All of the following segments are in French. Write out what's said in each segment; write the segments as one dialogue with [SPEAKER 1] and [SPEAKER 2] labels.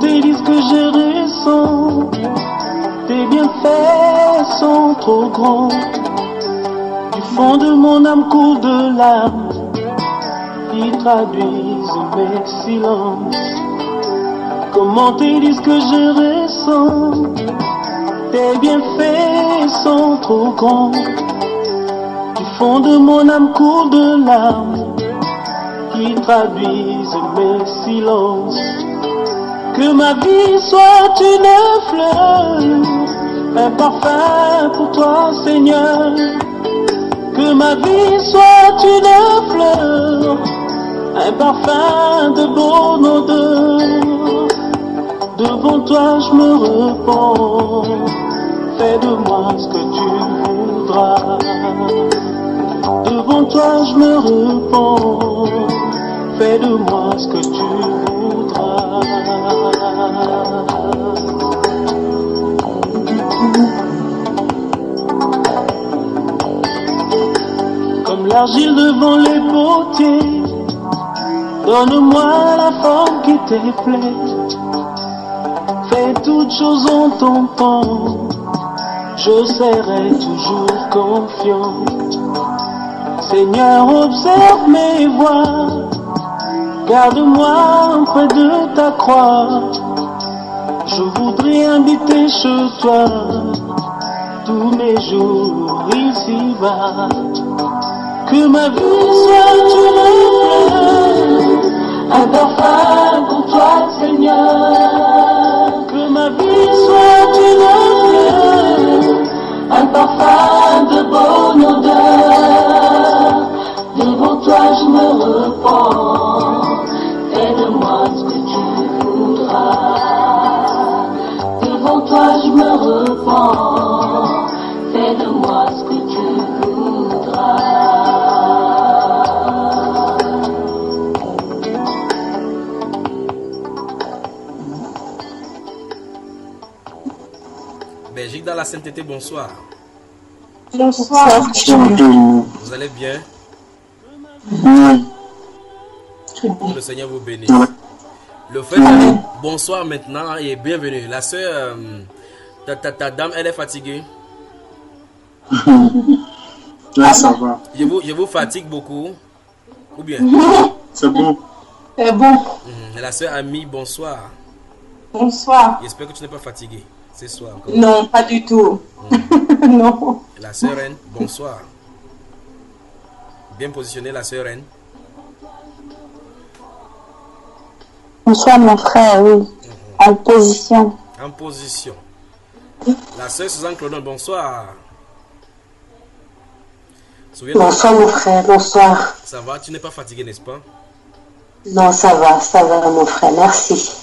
[SPEAKER 1] tes disent que je ressens. Tes bienfaits sont trop grands. Du fond de mon âme coule de larmes qui traduisent mes silences. Comment tes disent que je ressens. Tes bienfaits sont trop grands. Du fond de mon âme coule de larmes qui traduisent mes silences. Que ma vie soit une fleur, un parfum pour toi, Seigneur. Que ma vie soit une fleur, un parfum de bonne odeur. Devant toi je me repens, fais de moi ce que tu voudras. Devant toi je me repens, fais de moi ce que tu voudras. Comme l'argile devant les potiers, donne-moi la forme qui te plaît. Fais toutes choses en ton temps, je serai toujours confiant. Seigneur, observe mes voies, garde-moi près de ta croix. Je voudrais habiter chez toi tous mes jours ici-bas. Que ma vie soit une fleur, un parfum pour toi, Seigneur. Que ma vie soit une fleur, un parfum de bonne odeur. Devant toi je me repens, fais de moi ce que tu voudras. Devant toi je me repens, fais de moi ce que tu voudras.
[SPEAKER 2] Belgique dans la sainteté, bonsoir.
[SPEAKER 3] Bonsoir.
[SPEAKER 2] Vous allez bien?
[SPEAKER 3] Oui.
[SPEAKER 2] Que le Seigneur vous bénisse. Le frère, bonsoir maintenant et bienvenue. La soeur, ta dame, elle est fatiguée?
[SPEAKER 3] Là, ça va.
[SPEAKER 2] Je vous fatigue beaucoup? Ou bien?
[SPEAKER 3] C'est bon.
[SPEAKER 4] C'est bon.
[SPEAKER 2] La soeur Ami, bonsoir.
[SPEAKER 4] Bonsoir.
[SPEAKER 2] J'espère que tu n'es pas fatiguée ce soir encore.
[SPEAKER 4] Non, pas du tout. Non.
[SPEAKER 2] La soeur Reine, bonsoir. Bien positionnée, la soeur Reine.
[SPEAKER 5] Bonsoir mon frère, oui. En position.
[SPEAKER 2] En position. La soeur Suzanne Clodon, bonsoir.
[SPEAKER 5] Bonsoir mon frère, bonsoir.
[SPEAKER 2] Ça va, tu n'es pas fatigué, n'est-ce pas?
[SPEAKER 5] Non, ça va mon frère, merci.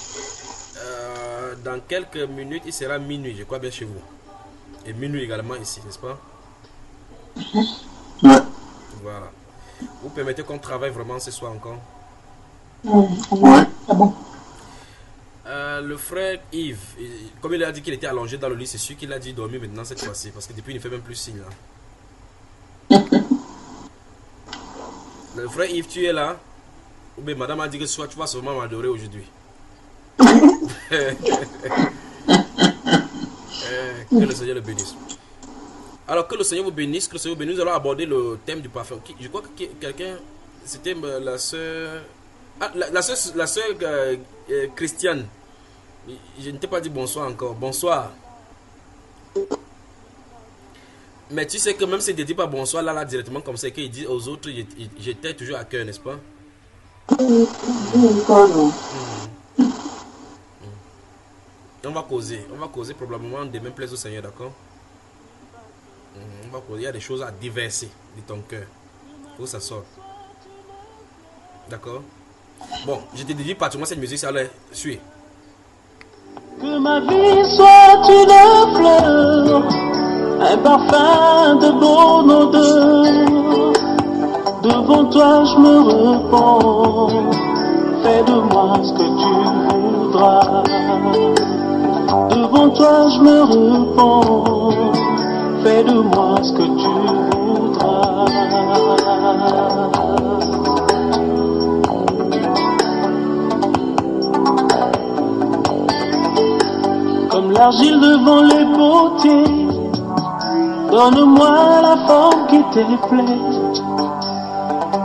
[SPEAKER 2] Dans quelques minutes, il sera minuit, je crois bien chez vous. Et minuit également ici, n'est-ce pas?
[SPEAKER 3] Ouais.
[SPEAKER 2] Voilà. Vous permettez qu'on travaille vraiment ce soir encore?
[SPEAKER 3] Ouais.
[SPEAKER 5] C'est bon.
[SPEAKER 2] Le frère Yves, comme il a dit qu'il était allongé dans le lit, c'est sûr qu'il a dû dormir maintenant cette fois-ci, parce que depuis il ne fait même plus signe là. Le frère Yves, tu es là? Ou bien madame a dit que soit tu vas seulement m'adorer aujourd'hui. Que le Seigneur le bénisse. Alors que le Seigneur vous bénisse, que le Seigneur vous bénisse. Nous allons aborder le thème du parfum. Je crois que quelqu'un, c'était la soeur. Ah, la soeur Christiane. Je ne t'ai pas dit bonsoir encore. Bonsoir. Mais tu sais que même si tu ne dis pas bonsoir là directement comme ça, qu'il dit aux autres, j'étais toujours à cœur, n'est-ce pas? On va causer probablement des mêmes plaisirs au Seigneur, d'accord? On va causer, il y a des choses à déverser de ton cœur. Il faut que ça sorte. D'accord? Bon, je te dis pratiquement cette musique, ça allait suivre.
[SPEAKER 1] Que ma vie soit une fleur, un parfum de bonne odeur. Devant toi je me repens, fais de moi ce que tu voudras. Devant toi je me repens, fais de moi ce que tu voudras. L'argile devant les potiers, donne-moi la forme qui te plaît.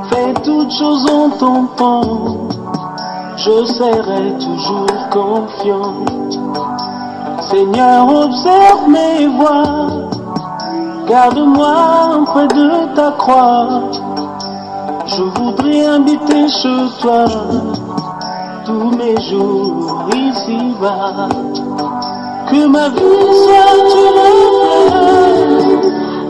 [SPEAKER 1] Fais toutes choses en ton temps, je serai toujours confiant. Seigneur, observe mes voies, garde-moi près de ta croix. Je voudrais habiter chez toi tous mes jours ici-bas. Que ma vie soit une fleur,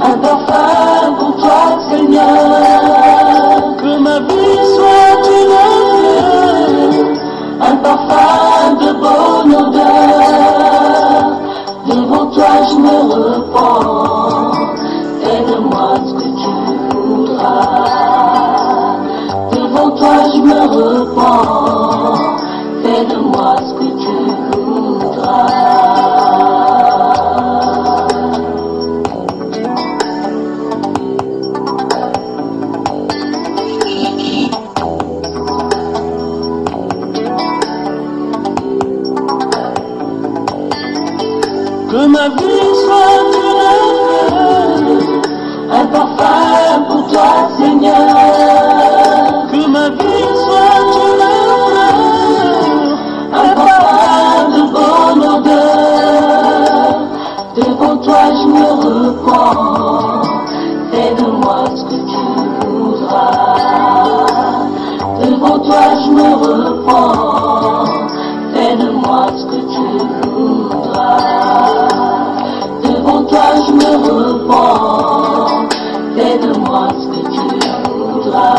[SPEAKER 1] un parfum pour toi, Seigneur. Que ma vie soit une fleur, un parfum de bonne odeur. Devant toi je me repens, fais-de-moi ce que tu voudras. Devant toi je me repens, fais-de-moi ce que tu voudras. Que ma vie soit une fleur, un parfum pour toi, Seigneur. Que ma vie soit une fleur, un parfum de bonne odeur. Devant toi je me repens, fais-de-moi ce que tu voudras. Devant toi je me repens, fais-de-moi ce que tu voudras. Devant toi je me repens, fais-de-moi ce que tu voudras.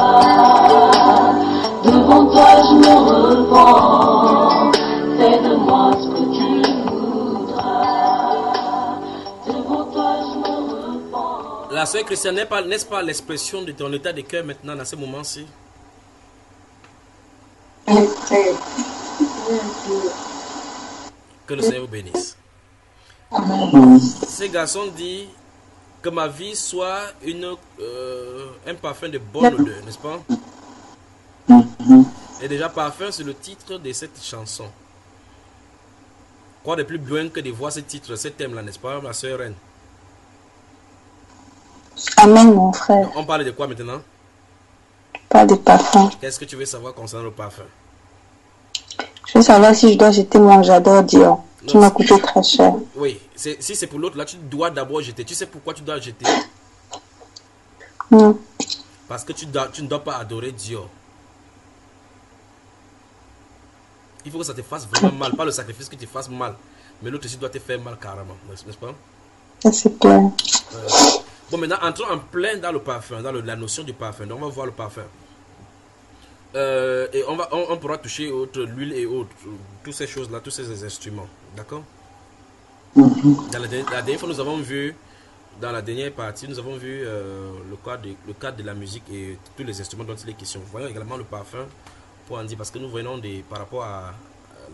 [SPEAKER 1] Devant toi je me repens, fais-de-moi ce que tu voudras. Devant toi je me repens.
[SPEAKER 2] La sœur Christiane, n'est-ce pas l'expression de ton état de cœur maintenant, dans ce moment-ci? Que le Seigneur vous bénisse. Ces garçons disent que ma vie soit un parfum de bonne odeur, n'est-ce pas? Et déjà, parfum, c'est le titre de cette chanson. Quoi de plus loin que de voir ce titre, ce thème-là, n'est-ce pas, ma soeur Reine?
[SPEAKER 5] Amen, mon frère.
[SPEAKER 2] On parle de quoi maintenant?
[SPEAKER 5] Pas de parfum.
[SPEAKER 2] Qu'est-ce que tu veux savoir concernant le parfum?
[SPEAKER 5] Je veux savoir si je dois jeter mon j'adore Dior, qui
[SPEAKER 2] Non,
[SPEAKER 5] m'a coûté très cher.
[SPEAKER 2] Oui, si c'est pour l'autre, là, tu dois d'abord jeter. Tu sais pourquoi tu dois jeter?
[SPEAKER 5] Non.
[SPEAKER 2] Parce que tu ne dois pas adorer Dior. Il faut que ça te fasse vraiment mal. Pas le sacrifice que tu fasses mal. Mais l'autre aussi doit te faire mal carrément. N'est-ce pas?
[SPEAKER 5] Ça c'est clair.
[SPEAKER 2] Bon, maintenant, entrons en plein dans le parfum, dans la notion du parfum. Donc, on va voir le parfum. Et on pourra toucher l'huile et autres, toutes ces choses-là, tous ces instruments. D'accord? Dans la dernière fois, nous avons vu, dans la dernière partie, nous avons vu le cadre de la musique et tous les instruments dont il est question. Voyons également le parfum pour en dire, parce que nous voyons par rapport à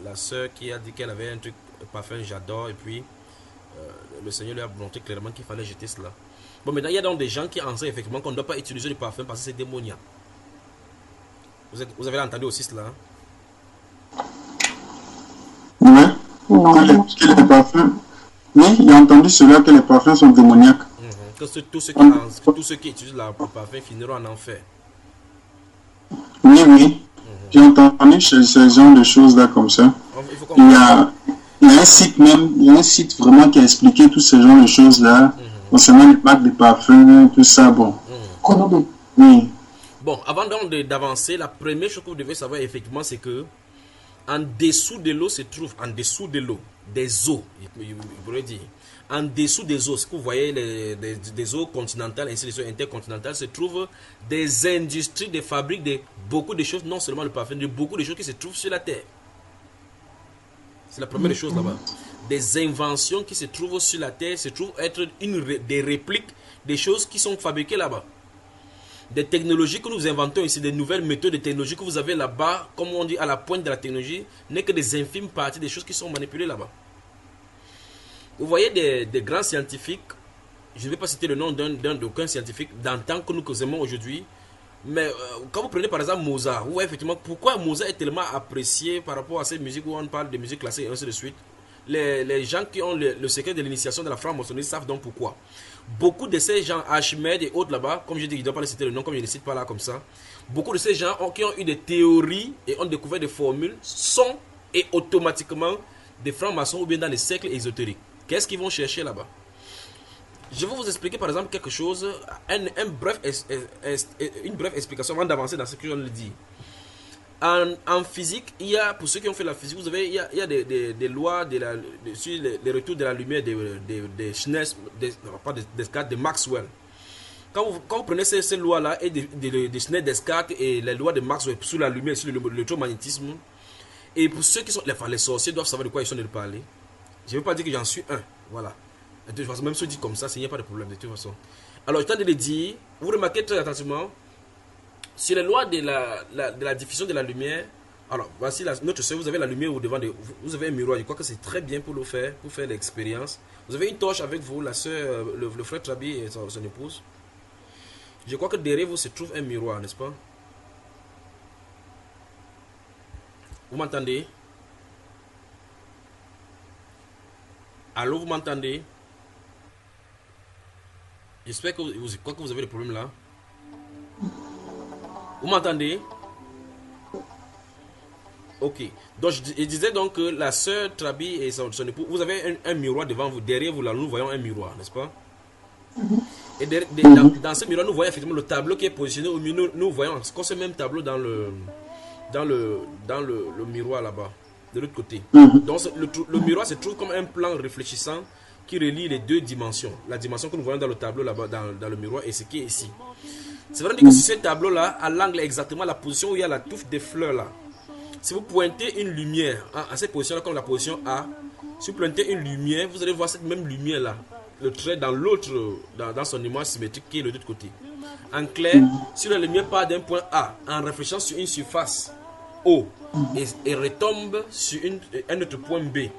[SPEAKER 2] la sœur qui a dit qu'elle avait un truc, parfum j'adore, et puis le Seigneur lui a montré clairement qu'il fallait jeter cela. Bon, maintenant, il y a donc des gens qui enseignent effectivement qu'on ne doit pas utiliser le parfum parce que c'est démoniaque. Vous avez entendu aussi cela?
[SPEAKER 3] Oui.
[SPEAKER 5] Non.
[SPEAKER 3] Que les parfums. Oui, il a entendu cela que les parfums sont démoniaques.
[SPEAKER 2] Que tous ceux qui utilisent le parfum finiront en enfer.
[SPEAKER 3] Oui. J'ai entendu ce genre de choses-là comme ça. Il y a un site même, il y a un site vraiment qui a expliqué tout ce genre de choses-là, concernant les marques de parfums, tout ça, bon. Oui.
[SPEAKER 2] Bon, avant donc d'avancer, la première chose que vous devez savoir effectivement, c'est que en dessous de l'eau se trouve, en dessous de l'eau, des eaux, il pourrait dire. En dessous des eaux, ce que vous voyez, des eaux continentales, ainsi les eaux intercontinentales, se trouvent des industries, des fabriques de beaucoup de choses, non seulement le parfum, de beaucoup de choses qui se trouvent sur la terre. C'est la première chose là-bas. Des inventions qui se trouvent sur la terre se trouvent être des répliques des choses qui sont fabriquées là-bas. Des technologies que nous inventons ici, des nouvelles méthodes de technologie que vous avez là-bas, comme on dit à la pointe de la technologie, n'est que des infimes parties des choses qui sont manipulées là-bas. Vous voyez des grands scientifiques, je ne vais pas citer le nom d'aucun scientifique d'antan que nous aimons aujourd'hui, mais quand vous prenez par exemple Mozart, vous voyez effectivement pourquoi Mozart est tellement apprécié par rapport à cette musique où on parle de musique classique et ainsi de suite. les gens qui ont le secret de l'initiation de la franc-maçonnerie savent donc pourquoi. Beaucoup de ces gens, Archimède et autres là-bas, comme je dis, je ne dois pas les citer le nom, comme je ne les cite pas là comme ça, beaucoup de ces gens qui ont eu des théories et ont découvert des formules sont et automatiquement des francs-maçons ou bien dans les cercles ésotériques. Qu'est-ce qu'ils vont chercher là-bas? Je vais vous expliquer par exemple quelque chose, une brève explication avant d'avancer dans ce que je viens de dire. En physique, il y a, pour ceux qui ont fait la physique, vous avez, il y a des lois sur les retours de la lumière de Maxwell. Quand vous prenez ces lois-là et de Schneider, Descartes et les lois de Maxwell sur la lumière, sur l'électromagnétisme, et pour ceux qui sont les sorciers doivent savoir de quoi ils sont de parler. Je ne veux pas dire que j'en suis un, voilà. De toute façon, même si on dit comme ça, il n'y a pas de problème de toute façon. Alors, je tente de le dire, vous remarquez très attentivement, sur les lois de la diffusion de la lumière. Alors, voici notre soeur, vous avez la lumière au devant de vous. Vous avez un miroir, je crois que c'est très bien pour le faire, pour faire l'expérience. Vous avez une torche avec vous, la soeur, le frère Trabi et son épouse. Je crois que derrière vous se trouve un miroir, n'est-ce pas? Vous m'entendez? Allô, vous m'entendez? J'espère que je crois que vous avez des problèmes là. Vous m'entendez? Ok. Donc, je disais donc que la sœur Trabi et son époux, vous avez un miroir devant vous. Derrière vous, là, nous voyons un miroir, n'est-ce pas? Et dans ce miroir, nous voyons effectivement le tableau qui est positionné au milieu. Nous voyons ce même tableau dans le miroir là-bas, de l'autre côté. Donc, le miroir se trouve comme un plan réfléchissant qui relie les deux dimensions. La dimension que nous voyons dans le tableau là-bas, dans le miroir, et ce qui est ici. C'est vrai que sur ce tableau-là, à l'angle exactement la position où il y a la touffe de fleurs là, si vous pointez une lumière à cette position-là, comme la position A, si vous pointez une lumière, vous allez voir cette même lumière-là, le trait dans l'autre, dans son image symétrique qui est de l'autre côté. En clair, si la lumière part d'un point A en réfléchissant sur une surface O et retombe sur un autre point B,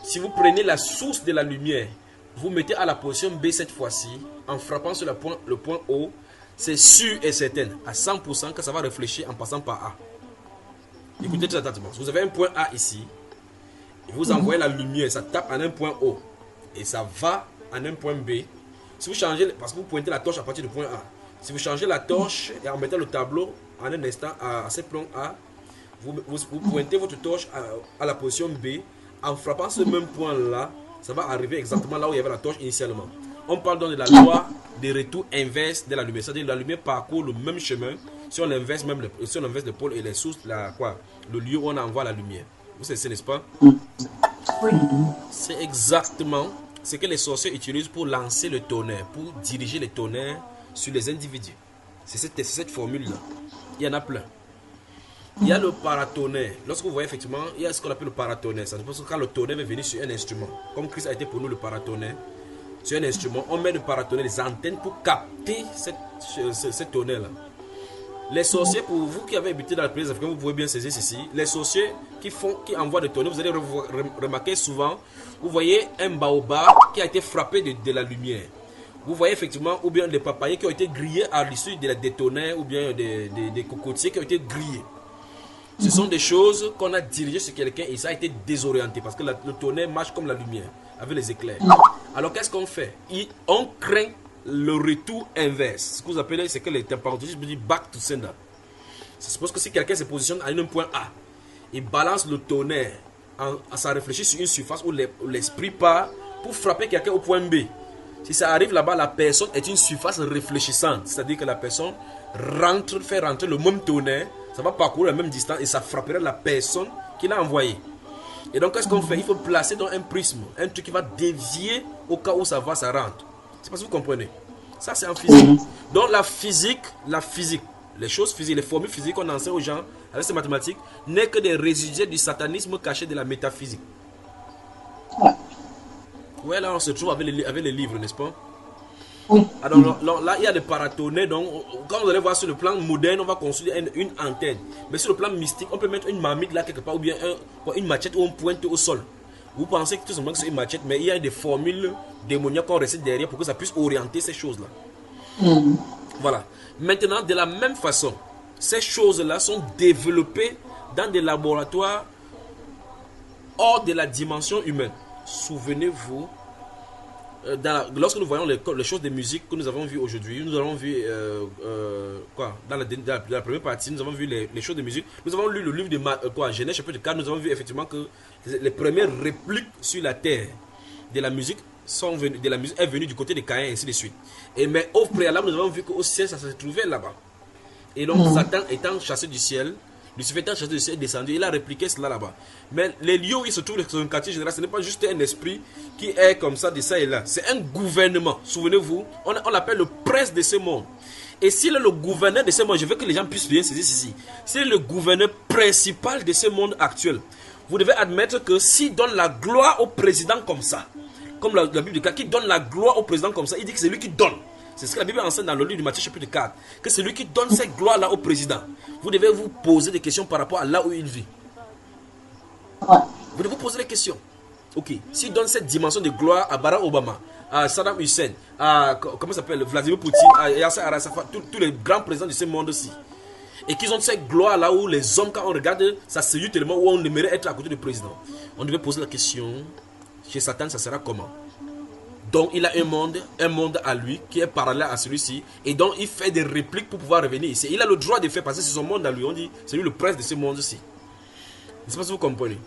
[SPEAKER 2] si vous prenez la source de la lumière, vous mettez à la position B cette fois-ci, en frappant sur le point O, c'est sûr et certain, à 100% que ça va réfléchir en passant par A. Écoutez très attentivement. Vous avez un point A ici, et vous envoyez la lumière, ça tape en un point O, et ça va en un point B. Si vous changez, parce que vous pointez la torche à partir du point A, si vous changez la torche et en mettant le tableau en un instant à ce point A, vous pointez votre torche à la position B, en frappant ce même point là, ça va arriver exactement là où il y avait la torche initialement. On parle donc de la loi des retours inverses de la lumière. C'est-à-dire que la lumière parcourt le même chemin si on inverse le pôle et les sources, le lieu où on envoie la lumière. Vous savez, n'est-ce pas? Oui. C'est exactement ce que les sorciers utilisent pour lancer le tonnerre, pour diriger le tonnerre sur les individus. C'est cette formule-là. Il y en a plein. Il y a le paratonnerre. Lorsque vous voyez effectivement, il y a ce qu'on appelle le paratonnerre. Ça veut dire que quand le tonnerre va venir sur un instrument, comme Christ a été pour nous le paratonnerre, sur un instrument, on met le paratonnerre, les antennes pour capter cette tonnerre-là. Les sorciers, pour vous qui avez habité dans le pays africain, vous pouvez bien saisir ceci. Les sorciers qui envoient des tonnerres, vous allez remarquer souvent, vous voyez un baobab qui a été frappé de la lumière. Vous voyez effectivement, ou bien des papayers qui ont été grillés à l'issue des tonnerres, ou bien des cocotiers qui ont été grillés. Ce sont des choses qu'on a dirigées sur quelqu'un et ça a été désorienté parce que le tonnerre marche comme la lumière, avec les éclairs. Alors qu'est-ce qu'on fait? On craint le retour inverse. Ce que vous appelez, c'est que les températures disent back to sender. C'est suppose que si quelqu'un se positionne à un point A, il balance le tonnerre, ça réfléchit sur une surface où l'esprit part pour frapper quelqu'un au point B. Si ça arrive là-bas, la personne est une surface réfléchissante. C'est-à-dire que la personne fait rentrer le même tonnerre, ça va parcourir la même distance et ça frapperait la personne qui l'a envoyé. Et donc, qu'est-ce qu'on fait? Il faut placer dans un prisme, un truc qui va dévier au cas où ça rentre. C'est parce que vous comprenez. Ça, c'est en physique. Donc, la physique, les choses physiques, les formules physiques qu'on enseigne aux gens avec ces mathématiques, n'est que des résidus du satanisme caché de la métaphysique. Ouais, là, on se trouve avec les livres, n'est-ce pas? Oui. Alors là, il y a des paratonnerres. Donc, quand vous allez voir sur le plan moderne, on va construire une antenne. Mais sur le plan mystique, on peut mettre une marmite là quelque part ou bien une machette où on pointe au sol. Vous pensez que tout simplement que c'est une machette, mais il y a des formules démoniaques qu'on recette derrière pour que ça puisse orienter ces choses-là. Voilà. Maintenant, de la même façon, ces choses-là sont développées dans des laboratoires hors de la dimension humaine. Souvenez-vous, lorsque nous voyons les choses de musique que nous avons vues aujourd'hui, nous avons vu dans la première partie, nous avons vu les choses de musique. Nous avons lu le livre de Genèse chapitre 4, nous avons vu effectivement que les premières répliques sur la terre de la musique est venue du côté de Caïn et ainsi de suite. Mais au préalable, nous avons vu qu'au ciel, ça se trouvait là-bas. Et donc Satan étant chassé du ciel, Lucifer étant chassé du ciel, est descendu, il a répliqué cela là-bas. Mais les lieux où il se trouve dans un quartier général, ce n'est pas juste un esprit qui est comme ça de ça et là. C'est un gouvernement. Souvenez-vous, on l'appelle le prince de ce monde. Et s'il est le gouverneur de ce monde, je veux que les gens puissent bien saisir ceci. S'il est le gouverneur principal de ce monde actuel, vous devez admettre que s'il donne la gloire au président comme ça, comme la Bible dit, qui donne la gloire au président comme ça, il dit que c'est lui qui donne. C'est ce que la Bible enseigne dans le livre de Matthieu chapitre 4, que c'est lui qui donne cette gloire-là au président. Vous devez vous poser des questions par rapport à là où il vit. Vous devez vous poser des questions. Ok, s'il donne cette dimension de gloire à Barack Obama, à Saddam Hussein, à comment s'appelle Vladimir Poutine, à Yasser Arafat, tous les grands présidents de ce monde-ci, et qu'ils ont cette gloire là où les hommes, quand on regarde, ça séduit tellement, où on aimerait être à côté du président. On devait poser la question, chez Satan, ça sera comment? Donc il a un monde à lui qui est parallèle à celui-ci, et donc il fait des répliques pour pouvoir revenir ici. Il a le droit de faire passer son monde à lui. On dit c'est lui le prince de ce monde-ci. Je ne sais pas si vous comprenez.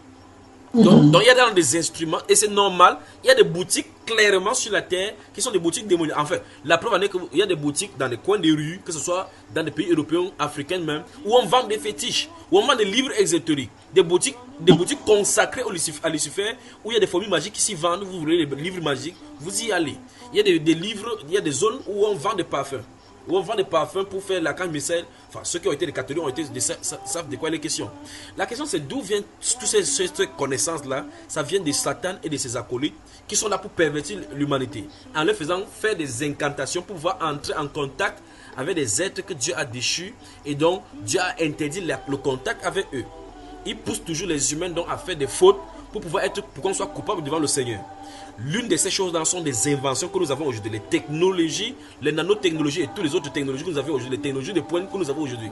[SPEAKER 2] Donc il y a dans des instruments, et c'est normal, il y a des boutiques clairement sur la terre qui sont des boutiques démoniaques. En fait, la preuve en est qu'il y a des boutiques dans les coins des rues, que ce soit dans des pays européens, africains même, où on vend des fétiches, où on vend des livres ésotériques, des boutiques consacrées à Lucifer, où il y a des formules magiques qui s'y vendent. Vous voulez les livres magiques, vous y allez. Il y a des livres, il y a des zones où on vend des parfums. Où on vend des parfums pour faire la canne missel. Enfin, ceux qui ont été des catholiques savent de quoi il est question. La question c'est d'où viennent toutes ces connaissances-là. Ça vient de Satan et de ses acolytes qui sont là pour pervertir l'humanité. En leur faisant faire des incantations pour pouvoir entrer en contact avec des êtres que Dieu a déchus. Et donc, Dieu a interdit le contact avec eux. Il pousse toujours les humains donc à faire des fautes pour qu'on soit coupable devant le Seigneur. L'une de ces choses-là sont des inventions que nous avons aujourd'hui, les technologies, les nanotechnologies et toutes les autres technologies que nous avons aujourd'hui, les technologies de pointe que nous avons aujourd'hui.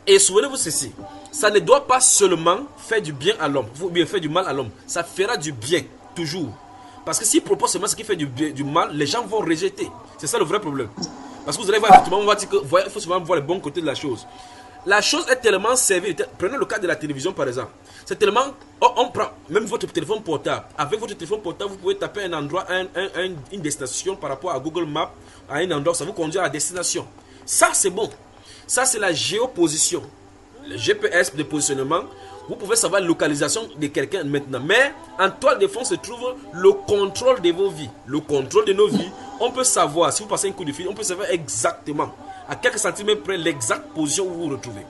[SPEAKER 2] Et souvenez-vous ceci, ça ne doit pas seulement faire du bien à l'homme, ou bien faire du mal à l'homme, ça fera du bien, toujours. Parce que s'il propose seulement ce qui fait du mal, les gens vont rejeter. C'est ça le vrai problème. Parce que vous allez voir, effectivement, on va dire qu'il faut souvent voir le bon côté de la chose. La chose est tellement servie. Prenez le cas de la télévision par exemple. C'est tellement... On prend même votre téléphone portable. Avec votre téléphone portable, vous pouvez taper un endroit, une destination par rapport à Google Maps, à un endroit, ça vous conduit à la destination. Ça, c'est bon. Ça, c'est la géoposition. Le GPS de positionnement. Vous pouvez savoir la localisation de quelqu'un maintenant. Mais en toile de fond se trouve le contrôle de vos vies. Le contrôle de nos vies. On peut savoir, si vous passez un coup de fil, on peut savoir exactement à quelques centimètres près l'exacte position où vous vous retrouvez.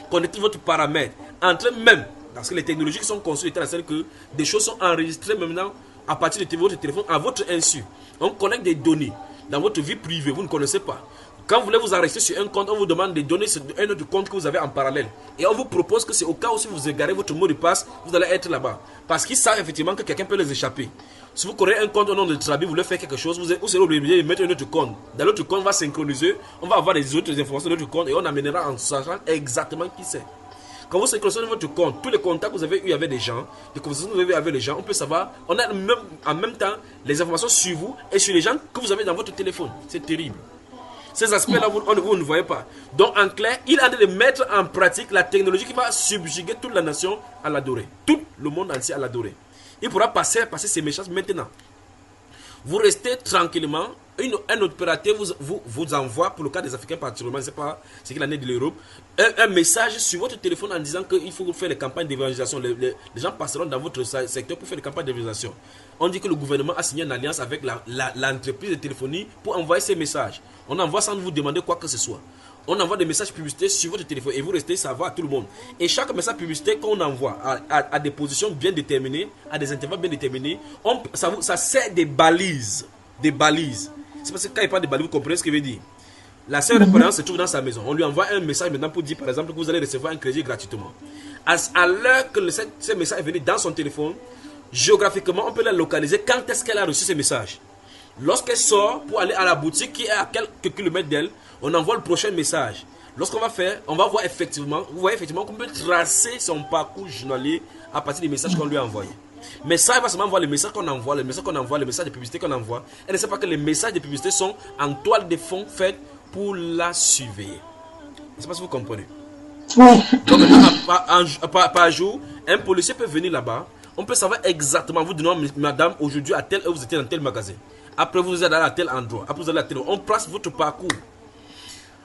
[SPEAKER 2] Connectez votre paramètre. Entrez même, parce que les technologies qui sont conçues étant celles que des choses sont enregistrées maintenant à partir de votre téléphone à votre insu. On connecte des données dans votre vie privée, vous ne connaissez pas. Quand vous voulez vous enregistrer sur un compte, on vous demande de donner un autre compte que vous avez en parallèle. Et on vous propose que c'est au cas où si vous égarez votre mot de passe, vous allez être là-bas. Parce qu'ils savent effectivement que quelqu'un peut les échapper. Si vous créez un compte au nom de Trabi, vous voulez faire quelque chose, vous serez obligé de mettre un autre compte. Dans l'autre compte, on va synchroniser, on va avoir des autres informations de l'autre compte et on amènera en sachant exactement qui c'est. Quand vous synchronisez votre compte, tous les contacts que vous avez eu avec des gens, les conversations que vous avez eues avec les gens, on peut savoir, on a en même temps les informations sur vous et sur les gens que vous avez dans votre téléphone. C'est terrible. Ces aspects-là, vous ne voyez pas. Donc, en clair, il a de mettre en pratique la technologie qui va subjuguer toute la nation à l'adorer. Tout le monde entier à l'adorer. Il pourra passer ces messages maintenant. Vous restez tranquillement. Un opérateur vous envoie, pour le cas des Africains particulièrement, je ne sais pas ce qu'il en est de l'Europe, un message sur votre téléphone en disant qu'il faut faire les campagnes d'évangélisation. Les gens passeront dans votre secteur pour faire les campagnes d'évangélisation. On dit que le gouvernement a signé une alliance avec l'entreprise de téléphonie pour envoyer ces messages. On envoie sans vous demander quoi que ce soit. On envoie des messages publicitaires sur votre téléphone et vous restez savoir à tout le monde. Et chaque message publicitaire qu'on envoie à des positions bien déterminées, à des intervalles bien déterminés, ça sert des balises. Des balises. C'est parce que quand il parle de balises, vous comprenez ce qu'il veut dire. La seule référence se trouve dans sa maison. On lui envoie un message maintenant pour dire par exemple que vous allez recevoir un crédit gratuitement. À l'heure que ce message est venu dans son téléphone, géographiquement, on peut la localiser quand est-ce qu'elle a reçu ce message. Lorsqu'elle sort pour aller à la boutique qui est à quelques kilomètres d'elle, on envoie le prochain message. Lorsqu'on va faire, on va voir effectivement, vous voyez effectivement qu'on peut tracer son parcours journalier à partir des messages qu'on lui a envoyés. Mais ça, elle va seulement voir les messages qu'on envoie, les messages de publicité qu'on envoie. Elle ne sait pas que les messages de publicité sont en toile de fond faits pour la surveiller. Je ne sais pas si vous comprenez.
[SPEAKER 4] Oui.
[SPEAKER 2] Donc, par jour, un policier peut venir là-bas. On peut savoir exactement, vous donnez, madame, aujourd'hui à tel heure, vous étiez dans tel magasin. Après, vous êtes allé à tel endroit. Après, vous allez à tel endroit. On place votre parcours.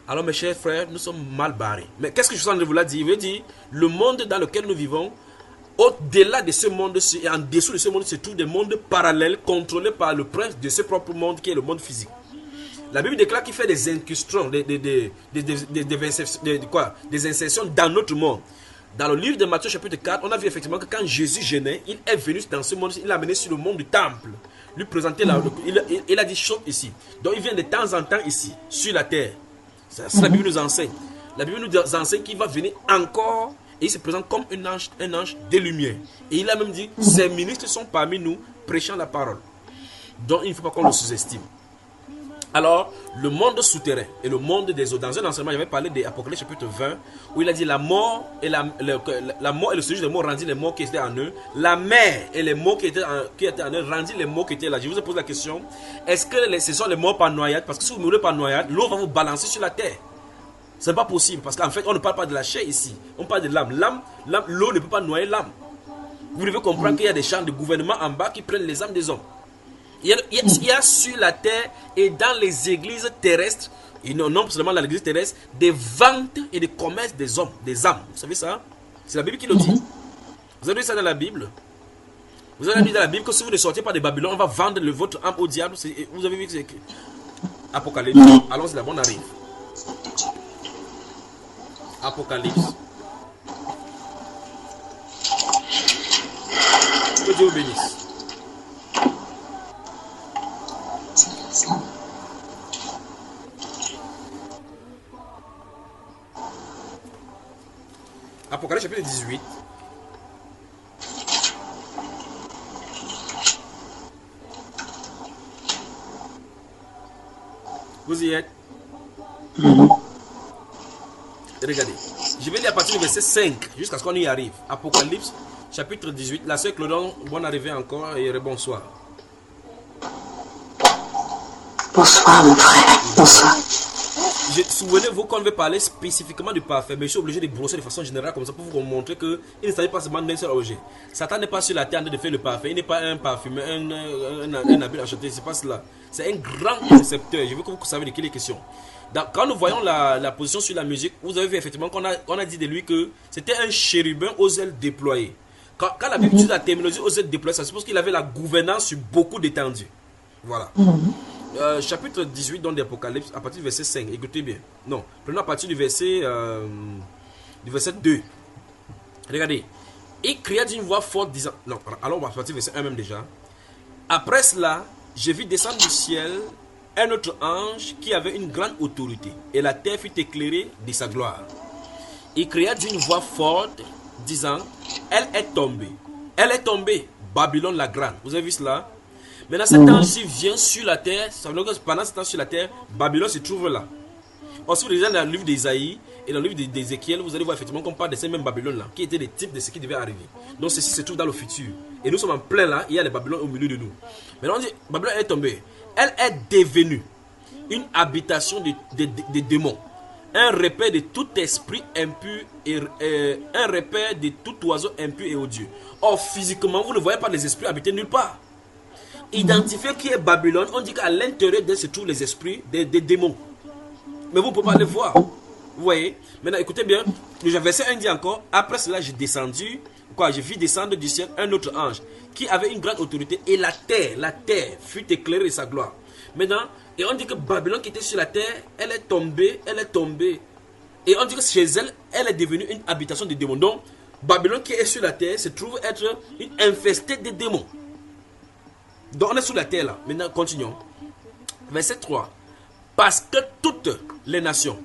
[SPEAKER 2] Alors, mes chers frères, nous sommes mal barrés. Mais qu'est-ce que je suis en train de vous dire? Je veux dire, le monde dans lequel nous vivons, au-delà de ce monde et en dessous de ce monde, se trouvent des mondes parallèles contrôlés par le prince de ce propre monde qui est le monde physique. La Bible déclare qu'il fait des incrustations, des insertions dans notre monde. Dans le livre de Matthieu chapitre 4, on a vu effectivement que quand Jésus jeûnait, il est venu dans ce monde, il l'a amené sur le monde du temple. Lui présenter il a dit chose ici. Donc il vient de temps en temps ici, sur la terre. C'est la Bible nous enseigne. La Bible nous enseigne qu'il va venir encore et il se présente comme un ange de lumière. Et il a même dit, ses ministres sont parmi nous, prêchant la parole. Donc il ne faut pas qu'on le sous-estime. Alors, le monde souterrain et le monde des eaux. Dans un enseignement, j'avais parlé d'Apocalypse chapitre 20, où il a dit la mort et la mort et le séjour des morts rendit les morts qui étaient en eux. La mer et les morts qui étaient en eux rendit les morts qui étaient là. Je vous ai posé la question, est-ce que ce sont les morts par noyade? Parce que si vous mourrez par noyade, l'eau va vous balancer sur la terre. Ce n'est pas possible, parce qu'en fait, on ne parle pas de la chair ici. On parle de l'âme. L'eau ne peut pas noyer l'âme. Vous devez comprendre qu'il y a des champs de gouvernement en bas qui prennent les âmes des hommes. Il y a sur la terre et dans les églises terrestres, et non seulement dans l'église terrestre, des ventes et des commerces des hommes, des âmes. Vous savez ça? C'est la Bible qui le dit. Vous avez vu ça dans la Bible? Vous avez vu dans la Bible que si vous ne sortez pas de Babylone, on va vendre votre âme au diable. Vous avez vu que c'est Apocalypse. Allons, c'est la bonne arrive. Apocalypse. Que Dieu vous bénisse. Apocalypse chapitre 18. Vous y êtes? Regardez. Je vais lire à partir du verset 5 jusqu'à ce qu'on y arrive. Apocalypse chapitre 18. La sœur Claudon, bonne arrivée encore et bonsoir.
[SPEAKER 5] Bonsoir mon frère, bonsoir.
[SPEAKER 2] Souvenez-vous qu'on veut parler spécifiquement du parfum, mais je suis obligé de brosser de façon générale comme ça pour vous montrer qu'il ne s'agit pas seulement d'un seul objet. Satan n'est pas sur la terre en train de faire le parfum, il n'est pas un parfumeur, un habile à chanter, c'est pas cela. C'est un grand concepteur, je veux que vous sachiez de quelle est question. Quand nous voyons la position sur la musique, vous avez vu effectivement qu'on a dit de lui que c'était un chérubin aux ailes déployées. Quand la Bible utilise la terminologie aux ailes déployées, ça suppose qu'il avait la gouvernance sur beaucoup d'étendues. Voilà. Chapitre 18 donc d'Apocalypse, à partir du verset 5, écoutez bien. Non, prenons à partir du verset 2. Regardez. Il cria d'une voix forte disant, non, allons à partir du verset 1 même déjà. Après cela, je vis descendre du ciel un autre ange qui avait une grande autorité, et la terre fut éclairée de sa gloire. Il cria d'une voix forte disant, elle est tombée, Babylone la grande. Vous avez vu cela? Maintenant, cet ange vient sur la terre. Ça veut dire que pendant ce temps sur la terre, Babylone se trouve là. Or, si vous lisez dans le livre d'Ésaïe et dans le livre d'Ézéchiel, vous allez voir effectivement qu'on parle de ces mêmes Babylone-là, qui étaient des types de ce qui devait arriver. Donc, ceci se trouve dans le futur. Et nous sommes en plein là, il y a les Babylone au milieu de nous. Maintenant, on dit, Babylone est tombée. Elle est devenue une habitation de démons, un repère de tout esprit impur et un repère de tout oiseau impur et odieux. Or, physiquement, vous ne voyez pas les esprits habiter nulle part. Identifier qui est Babylone, on dit qu'à l'intérieur d'elle se trouvent les esprits des démons. Mais vous ne pouvez pas les voir. Vous voyez? Maintenant, écoutez bien. Le verset 1 dit encore, après cela, j'ai vis descendre du ciel un autre ange qui avait une grande autorité et la terre fut éclairée de sa gloire. Maintenant, et on dit que Babylone qui était sur la terre, elle est tombée. Et on dit que chez elle, elle est devenue une habitation de démons. Donc, Babylone qui est sur la terre se trouve être une infestée de démons. Donc on est sur la terre là. Maintenant continuons. Verset 3. Parce que toutes les nations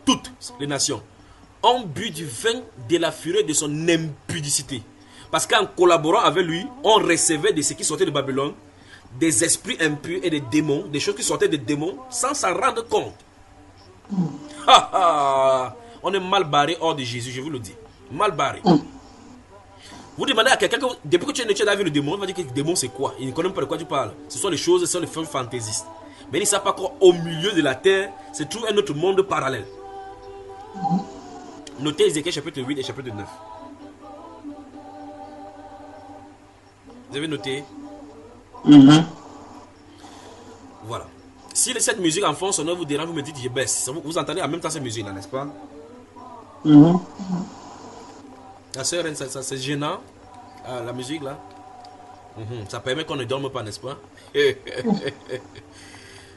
[SPEAKER 2] ont bu du vin de la fureur de son impudicité. Parce qu'en collaborant avec lui, on recevait de ce qui sortait de Babylone des esprits impurs et des démons, des choses qui sortaient des démons sans s'en rendre compte. On est mal barré hors de Jésus, je vous le dis. Mal barré. Vous demandez à quelqu'un, depuis que tu es né, tu as vu le démon, il va dire que le démon c'est quoi? Il ne connaît même pas de quoi tu parles. Ce sont les choses, ce sont les films fantaisistes. Mais il ne sait pas qu'au milieu de la terre se trouve un autre monde parallèle. Notez Ézéchiel chapitre 8 et chapitre 9. Vous avez noté? Voilà. Si cette musique en fond sonore vous dérange, vous me dites je baisse. Vous entendez en même temps cette musique-là, n'est-ce pas? La sœur, c'est gênant, la musique là. Ça permet qu'on ne dorme pas, n'est-ce pas?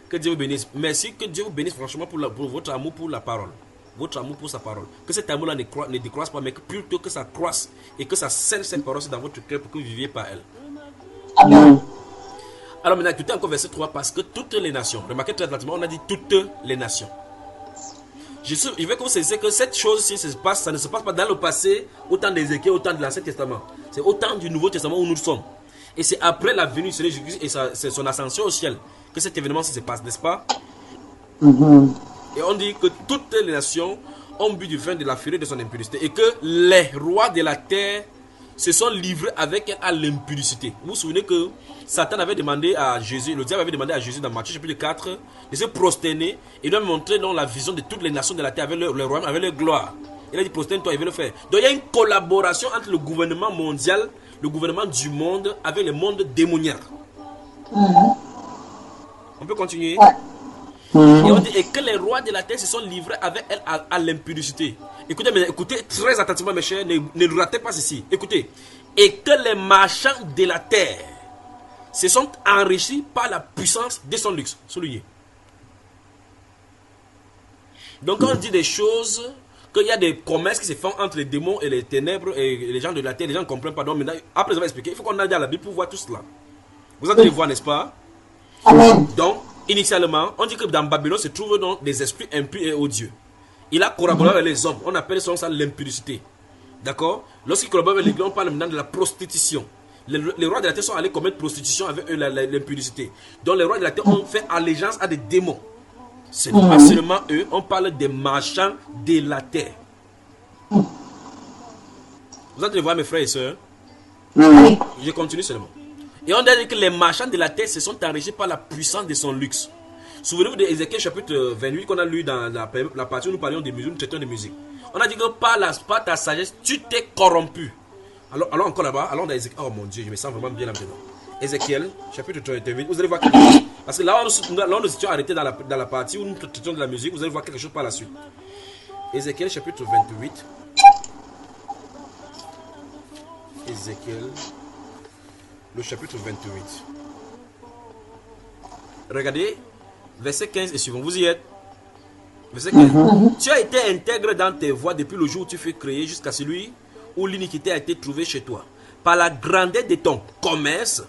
[SPEAKER 2] Que Dieu vous bénisse. Merci, que Dieu vous bénisse franchement pour votre amour pour la parole. Votre amour pour sa parole. Que cet amour-là ne décroisse pas, mais que plutôt que ça croisse et que ça scelle cette parole dans votre cœur pour que vous viviez par elle.
[SPEAKER 5] Amen.
[SPEAKER 2] Alors maintenant, écoutez encore verset 3, parce que toutes les nations, remarquez très attentivement, on a dit toutes les nations. Je veux que vous sachiez que cette chose-ci ça ne se passe pas dans le passé, autant d'Ézéchiel, autant de l'Ancien Testament. C'est autant du Nouveau Testament où nous sommes. Et c'est après la venue de Jésus-Christ et c'est son ascension au ciel que cet événement-ci se passe, n'est-ce pas? Et on dit que toutes les nations ont bu du vin de la fureur de son impudicité et que les rois de la terre se sont livrés avec elle à l'impudicité. Vous vous souvenez que Satan avait demandé à Jésus, le diable avait demandé à Jésus dans Matthieu chapitre 4 de se prosterner et de montrer dans la vision de toutes les nations de la terre avec leur royaume, avec leur gloire. Il a dit prosterne-toi, il veut le faire. Donc il y a une collaboration entre le gouvernement mondial, le gouvernement du monde avec le monde démoniaque. On peut continuer? Et on dit et que les rois de la terre se sont livrés avec elle à l'impudicité. Écoutez très attentivement mes chers, ne ratez pas ceci. Écoutez. Et que les marchands de la terre se sont enrichis par la puissance de son luxe. Soulignez. Donc quand on dit des choses, qu'il y a des commerces qui se font entre les démons et les ténèbres et les gens de la terre, les gens ne comprennent pas. Donc maintenant, après avoir expliqué, il faut qu'on aille à la Bible pour voir tout cela. Vous entendez voir, n'est-ce pas?
[SPEAKER 5] Amen.
[SPEAKER 2] Donc, initialement, on dit que dans Babylone se trouvent donc des esprits impurs et odieux. Il a collaboré avec les hommes. On appelle ça l'impudicité. D'accord? Lorsqu'il collabore avec les gens, on parle maintenant de la prostitution. Les rois de la terre sont allés commettre prostitution avec eux, l'impudicité. Donc les rois de la terre ont fait allégeance à des démons. Ce n'est pas seulement eux, on parle des marchands de la terre. Vous entendez voir mes frères et sœurs? Je continue seulement. Et on dit que les marchands de la terre se sont enrichis par la puissance de son luxe. Souvenez-vous de Ézéchiel chapitre 28 qu'on a lu dans la partie où nous parlions de musique, nous traitons de musique. On a dit que par ta sagesse, tu t'es corrompu. Alors encore là-bas, allons dans Ézéchiel. Oh mon Dieu, je me sens vraiment bien là-dedans. Ézéchiel chapitre 28, vous allez voir quelque chose. Parce que là, nous nous étions arrêtés dans la partie où nous traitons de la musique, vous allez voir quelque chose par la suite. Ézéchiel chapitre 28. Ézéchiel, le chapitre 28. Regardez, verset 15 et suivant. Vous y êtes? Verset 15. Tu as été intègre dans tes voies depuis le jour où tu fus créé jusqu'à celui où l'iniquité a été trouvée chez toi. Par la grandeur de ton commerce,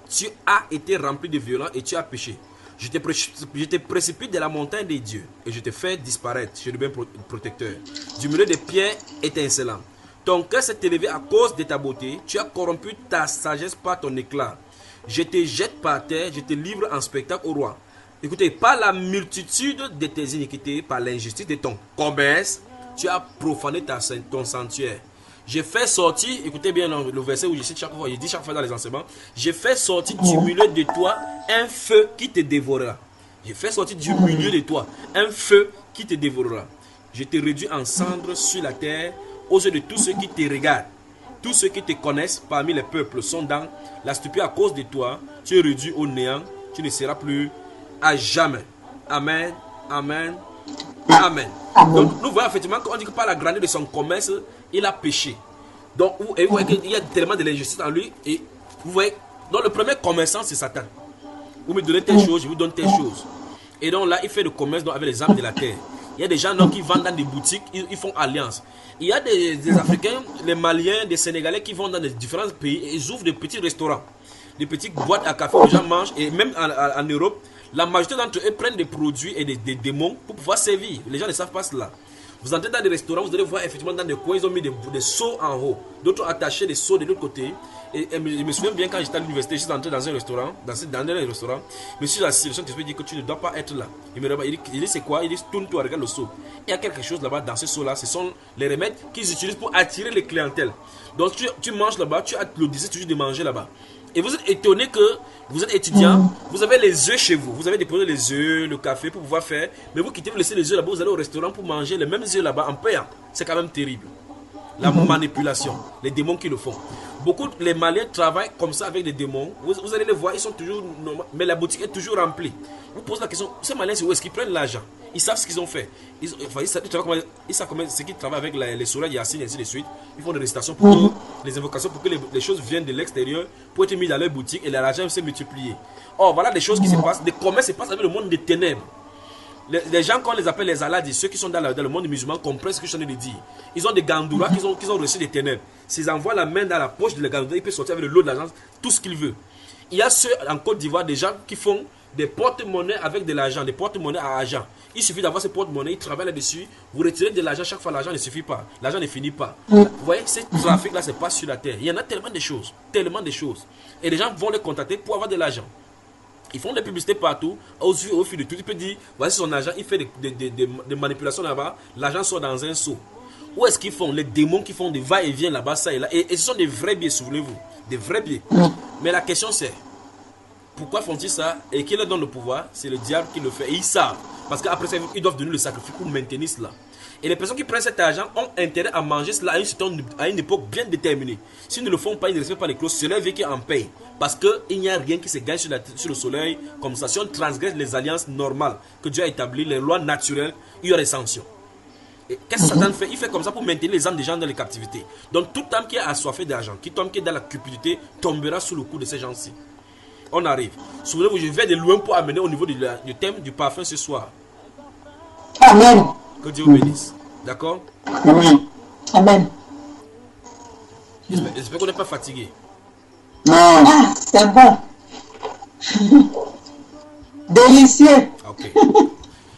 [SPEAKER 2] tu as été rempli de violence et tu as péché. Je te précipite de la montagne des dieux et je te fais disparaître chez le bien protecteur. Du milieu des pierres étincelantes. Ton cœur s'est élevé à cause de ta beauté. Tu as corrompu ta sagesse par ton éclat. Je te jette par terre, je te livre en spectacle au roi. Écoutez, par la multitude de tes iniquités, par l'injustice de ton commerce, tu as profané ton sanctuaire. J'ai fait sortir, écoutez bien le verset où je cite chaque fois, je dis chaque fois dans les enseignements, j'ai fait sortir du milieu de toi un feu qui te dévorera. J'ai fait sortir du milieu de toi un feu qui te dévorera. Je te réduis en cendres sur la terre aux yeux de tous ceux qui te regardent. Tous ceux qui te connaissent parmi les peuples sont dans la stupeur à cause de toi. Tu es réduit au néant, tu ne seras plus à jamais. Amen, amen, amen. Donc nous voyons effectivement qu'on dit que par la grandeur de son commerce, il a péché. Donc vous voyez qu'il y a tellement de l'injustice en lui. Et vous voyez, donc le premier commerçant c'est Satan. Vous me donnez telle chose, je vous donne telle chose. Et donc là il fait le commerce avec les âmes de la terre. Il y a des gens donc, qui vendent dans des boutiques, ils font alliance. Il y a des Africains, les Maliens, des Sénégalais qui vont dans des différents pays et ils ouvrent des petits restaurants, des petites boîtes à café où les gens mangent. Et même en Europe, la majorité d'entre eux prennent des produits et des démons pour pouvoir servir. Les gens ne savent pas cela. Vous entrez dans des restaurants, vous allez voir effectivement dans des coins, ils ont mis des seaux en haut. D'autres ont attaché des seaux de l'autre côté. Et je me souviens bien quand j'étais à l'université, je suis entré dans un restaurant, dans un restaurant. Monsieur assis, le chef dit que tu ne dois pas être là. Il me regarde, il dit c'est quoi? Il dit tourne-toi, regarde le seau. Il y a quelque chose là-bas dans ce seau-là, ce sont les remèdes qu'ils utilisent pour attirer les clientèles. Donc tu manges là-bas, tu as le désir toujours de manger là-bas. Et vous êtes étonné que vous êtes étudiant, vous avez les œufs chez vous, vous avez déposé les œufs, le café pour pouvoir faire, mais vous quittez, vous laissez les œufs là-bas, vous allez au restaurant pour manger les mêmes œufs là-bas en payant. C'est quand même terrible. La manipulation, les démons qui le font. Beaucoup, les Maliens travaillent comme ça avec les démons. Vous allez les voir, ils sont toujours normaux, mais la boutique est toujours remplie. Vous posez la question, ces Maliens, c'est où est-ce qu'ils prennent l'argent? Ils savent ce qu'ils ont fait. Ils savent comment c'est qu'ils travaillent avec les soleils, Yassine et ainsi de suite. Ils font des récitations pour que, les invocations pour que les choses viennent de l'extérieur pour être mises dans leur boutique et l'argent s'est multiplié. Or, voilà des choses qui se passent. Des commerces se passent avec le monde des ténèbres. Les gens, quand on les appelle les Aladis, ceux qui sont dans le monde musulman, comprennent ce que je suis en train de dire. Ils ont des gandouras qui ont reçu des ténèbres. S'ils envoient la main dans la poche de la gandoura, ils peuvent sortir avec le lot de l'argent, tout ce qu'ils veulent. Il y a ceux en Côte d'Ivoire, des gens qui font des porte-monnaies avec de l'argent, des porte-monnaies à argent. Il suffit d'avoir ces porte-monnaies, ils travaillent là-dessus. Vous retirez de l'argent chaque fois, l'argent ne suffit pas. L'argent ne finit pas. Vous voyez, ce trafic-là, c'est pas sur la terre. Il y en a tellement de choses, tellement de choses. Et les gens vont les contacter pour avoir de l'argent. Ils font des publicités partout, au fil de tout. Il peut dire, voici son argent, il fait des manipulations là-bas, l'argent sort dans un seau. Où est-ce qu'ils font? Les démons qui font des va-et-vient là-bas, ça et là. Et ce sont des vrais biais, souvenez-vous. Des vrais biais. Mais la question c'est, pourquoi font-ils ça? Et qui leur donne le pouvoir? C'est le diable qui le fait. Et ils savent. Parce qu'après ça, ils doivent donner le sacrifice pour maintenir cela. Et les personnes qui prennent cet argent ont intérêt à manger cela à une époque bien déterminée. S'ils ne le font pas, ils ne respectent pas les clauses, c'est leur vie qui en paye. Parce qu'il n'y a rien qui se gagne sur le soleil. Comme ça, si on transgresse les alliances normales que Dieu a établies, les lois naturelles, il y aura des sanctions. Et qu'est-ce que Satan fait? Il fait comme ça pour maintenir les âmes des gens dans les captivités. Donc toute âme qui est assoiffée d'argent, qui est dans la cupidité, tombera sous le coup de ces gens-ci. On arrive. Souvenez-vous, je vais de loin pour amener au niveau du thème du parfum ce soir.
[SPEAKER 4] Amen.
[SPEAKER 2] Que Dieu vous bénisse. D'accord?
[SPEAKER 4] Amen.
[SPEAKER 2] J'espère qu'on n'est pas fatigué.
[SPEAKER 3] Non.
[SPEAKER 4] Ah, c'est bon. Délicieux.
[SPEAKER 2] Ok.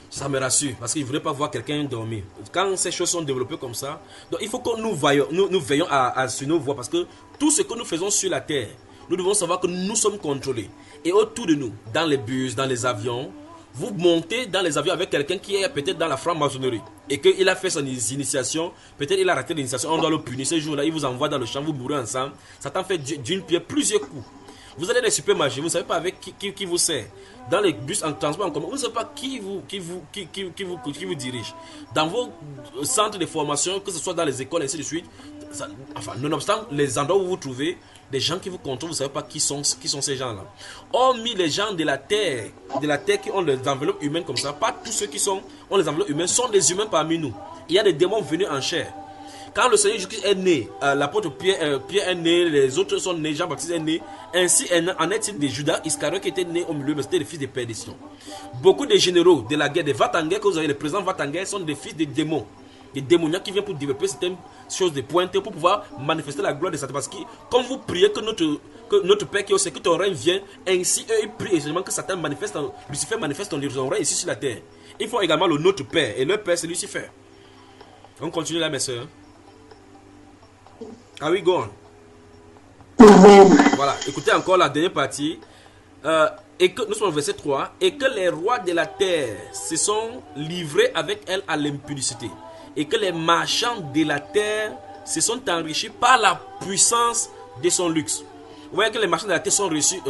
[SPEAKER 2] Ça me rassure parce qu'il ne voulait pas voir quelqu'un dormir. Quand ces choses sont développées comme ça, donc il faut que nous veillons à sur nos voies parce que tout ce que nous faisons sur la terre, nous devons savoir que nous sommes contrôlés. Et autour de nous, dans les bus, dans les avions, vous montez dans les avions avec quelqu'un qui est peut-être dans la franc-maçonnerie et qu'il a fait son initiation, peut-être il a raté l'initiation, on doit le punir ce jour-là, il vous envoie dans le champ, vous mourrez ensemble. Satan fait d'une pierre plusieurs coups. Vous allez dans les supermarchés, vous ne savez pas avec qui vous sert. Dans les bus en transport en commun, vous ne savez pas qui vous dirige. Dans vos centres de formation, que ce soit dans les écoles, ainsi de suite, nonobstant les endroits où vous vous trouvez, des gens qui vous contrôlent, vous ne savez pas qui sont ces gens-là. Hormis les gens de la terre qui ont les enveloppes humaines comme ça, pas tous ceux qui ont les enveloppes humaines sont des humains parmi nous. Il y a des démons venus en chair. Quand le Seigneur Jésus est né, l'apôtre Pierre est né, les autres sont nés, Jean-Baptiste est né, ainsi en est-il de Judas Iscariote qui était né au milieu, mais c'était le fils de perdition. Beaucoup de généraux de la guerre, des Vatangais, que vous avez, les présidents Vatangais, sont des fils de démons. Des démoniaques qui viennent pour développer certaines choses de pointe, pour pouvoir manifester la gloire de Satan. Parce que comme vous priez que notre Père qui est au ciel, que ton règne vienne, ainsi eux ils prient également que Satan manifeste, Lucifer manifeste son règne ici sur la terre. Ils font également le notre Père, et leur Père c'est Lucifer. On continue là mes soeurs. Ah oui, go on. Voilà, écoutez encore la dernière partie. Et que nous sommes au verset 3. Et que les rois de la terre se sont livrés avec elle à l'impudicité. Et que les marchands de la terre se sont enrichis par la puissance de son luxe. Vous voyez que les marchands de la terre se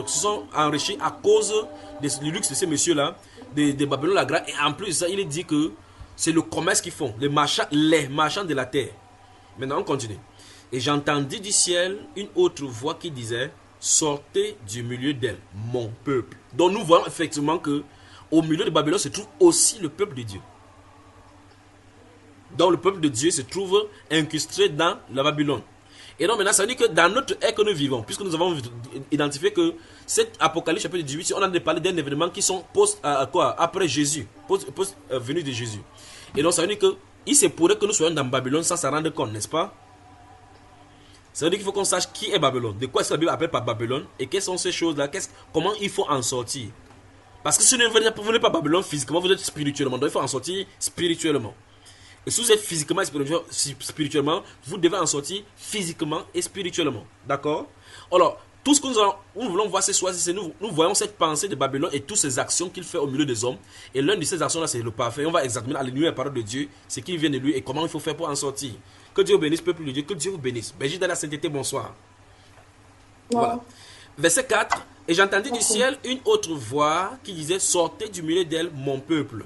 [SPEAKER 2] sont enrichis à cause du luxe de ces messieurs-là, de Babylone la Grande. Et en plus de ça, il est dit que c'est le commerce qu'ils font, les marchands de la terre. Maintenant, on continue. Et j'entendis du ciel une autre voix qui disait: sortez du milieu d'elle, mon peuple. Donc nous voyons effectivement que au milieu de Babylone se trouve aussi le peuple de Dieu. Donc le peuple de Dieu se trouve incrusté dans la Babylone. Et donc maintenant ça veut dire que dans notre ère que nous vivons, puisque nous avons identifié que cet Apocalypse chapitre 18, on a parlé d'un événement qui sont après Jésus, venue de Jésus. Et donc ça veut dire que il se pourrait que nous soyons dans Babylone sans s'en rendre compte, n'est-ce pas? Ça veut dire qu'il faut qu'on sache qui est Babylone, de quoi est-ce que la Bible appelle par Babylone, et quelles sont ces choses-là, comment il faut en sortir. Parce que si vous ne venez pas Babylone physiquement, vous êtes spirituellement, donc il faut en sortir spirituellement. Et si vous êtes physiquement et spirituellement, vous devez en sortir physiquement et spirituellement. D'accord? Alors, tout ce que nous voulons voir ce soir, c'est nous voyons cette pensée de Babylone et toutes ces actions qu'il fait au milieu des hommes. Et l'une de ces actions-là, c'est le parfait. On va examiner à la parole de Dieu, ce qui vient de lui et comment il faut faire pour en sortir. Que Dieu vous bénisse, peuple de Dieu, que Dieu vous bénisse. Berger de la sainteté, bonsoir. Voilà. Verset 4. Et j'entendis du ciel une autre voix qui disait: sortez du milieu d'elle, mon peuple,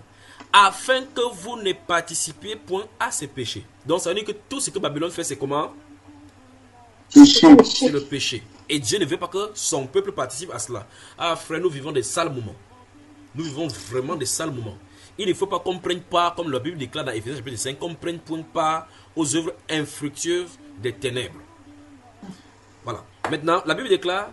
[SPEAKER 2] afin que vous ne participiez point à ses péchés. Donc ça veut dire que tout ce que Babylone fait, c'est comment? C'est le péché. Et Dieu ne veut pas que son peuple participe à cela. Ah frère, nous vivons des sales moments. Nous vivons vraiment des sales moments. Il ne faut pas qu'on prenne part, comme la Bible déclare dans Éphésiens chapitre 5, qu'on prenne point part aux œuvres infructueuses des ténèbres. Voilà. Maintenant, la Bible déclare: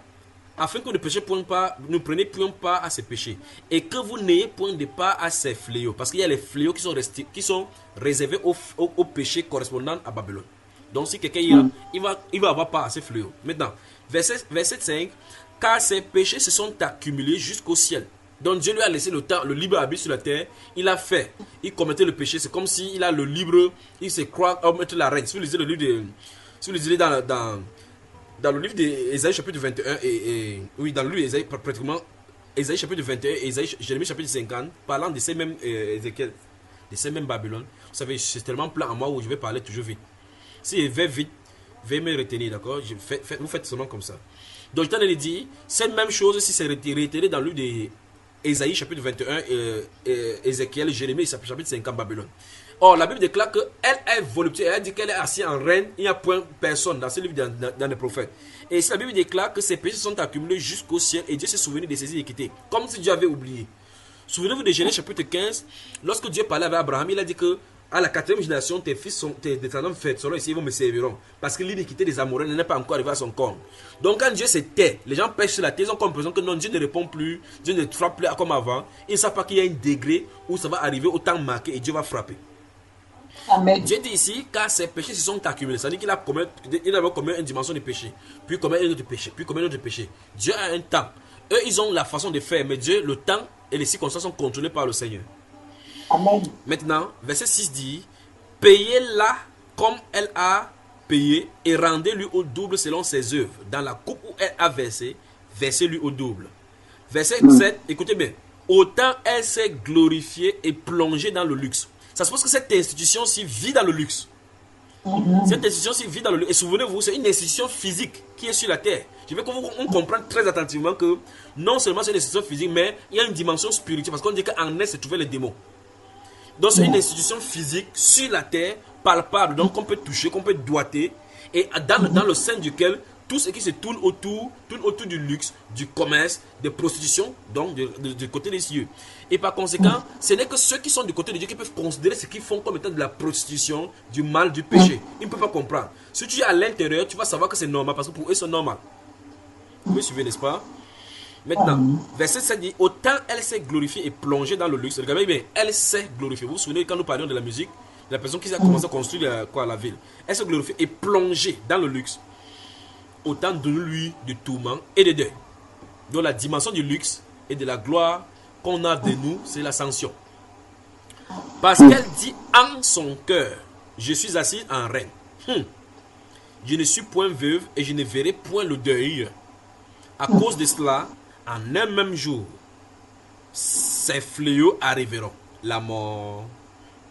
[SPEAKER 2] afin que ne preniez point part à ces péchés, et que vous n'ayez point de part à ces fléaux. Parce qu'il y a les fléaux qui sont réservés aux péchés correspondant à Babylone. Donc si quelqu'un il va avoir part à ces fléaux. Maintenant, verset 5, car ces péchés se sont accumulés jusqu'au ciel. Donc Dieu lui a laissé le libre arbitre sur la terre. Il a fait, il commettait le péché. C'est comme s'il a le libre, il se croit mettre la reine. Si vous lisez le livre dans le livre d'Ésaïe chapitre 21 oui, dans le livre d'Ésaïe, pratiquement Ésaïe chapitre 21 et Jérémie chapitre 50, parlant de ces mêmes Ézéchiel, de ces mêmes Babylone. Vous savez, c'est tellement plein à moi où je vais parler toujours vite. Si je vais vite, veuillez me retenir, d'accord? Vous faites seulement comme ça. Donc, je t'en ai dit, cette même chose, si c'est réitéré dans le livre d'Ésaïe chapitre 21, Ézéchiel, Jérémie chapitre 50, Babylone. Or, la Bible déclare qu'elle est voluptueuse. Elle dit qu'elle est assise en reine. Il n'y a point personne dans ce livre dans les prophètes. Et la Bible déclare que ses péchés sont accumulés jusqu'au ciel et Dieu s'est souvenu de ses iniquités. Comme si Dieu avait oublié. Souvenez-vous de Genèse chapitre 15. Lorsque Dieu parlait avec Abraham, il a dit que à la 4e génération, tes descendants seront ici, ils vont me serviront. Parce que l'iniquité des Amoréens n'est pas encore arrivée à son corps. Donc quand Dieu se tait, les gens pêchent sur la terre, ils ont comme l'impression que non, Dieu ne répond plus, Dieu ne frappe plus comme avant. Ils ne savent pas qu'il y a un degré où ça va arriver au temps marqué et Dieu va frapper.
[SPEAKER 4] Amen.
[SPEAKER 2] Dieu dit ici, car ses péchés se sont accumulés. C'est-à-dire qu'il a commis une dimension de péché, puis commis un autre péché, puis commis un autre péché. Dieu a un temps. Eux, ils ont la façon de faire, mais Dieu, le temps et les circonstances sont contrôlés par le Seigneur.
[SPEAKER 4] Amen.
[SPEAKER 2] Maintenant, verset 6 dit: payez-la comme elle a payé et rendez-lui au double selon ses œuvres. Dans la coupe où elle a versé, versez-lui au double. Verset 7, écoutez bien: autant elle s'est glorifiée et plongée dans le luxe. Ça se passe que cette institution-ci vit dans le luxe. Cette institution-ci vit dans le luxe. Et souvenez-vous, c'est une institution physique qui est sur la terre. Je veux qu'on comprenne très attentivement que non seulement c'est une institution physique, mais il y a une dimension spirituelle. Parce qu'on dit qu'en elle se trouvaient les démons. Donc c'est une institution physique sur la terre, palpable, donc qu'on peut toucher, qu'on peut doigter, et dans le sein duquel tout ce qui se tourne autour du luxe, du commerce, de prostitution, donc du côté des cieux. Et par conséquent, ce n'est que ceux qui sont du côté de Dieu qui peuvent considérer ce qu'ils font comme étant de la prostitution, du mal, du péché. Ils ne peuvent pas comprendre. Si tu es à l'intérieur, tu vas savoir que c'est normal, parce que pour eux c'est normal. Vous me suivez, n'est-ce pas? Maintenant, verset 7 dit: autant elle s'est glorifiée et plongée dans le luxe. Regardez bien, elle s'est glorifiée. Vous vous souvenez quand nous parlions de la musique, la personne qui a commencé à construire la ville. Elle s'est glorifiée et plongée dans le luxe. Autant de lui de tourment et de deuil. Donc la dimension du luxe et de la gloire qu'on a de nous, c'est l'ascension. Parce qu'elle dit en son cœur: je suis assise en reine. Je ne suis point veuve et je ne verrai point le deuil. À cause de cela, en un même jour, ces fléaux arriveront: la mort,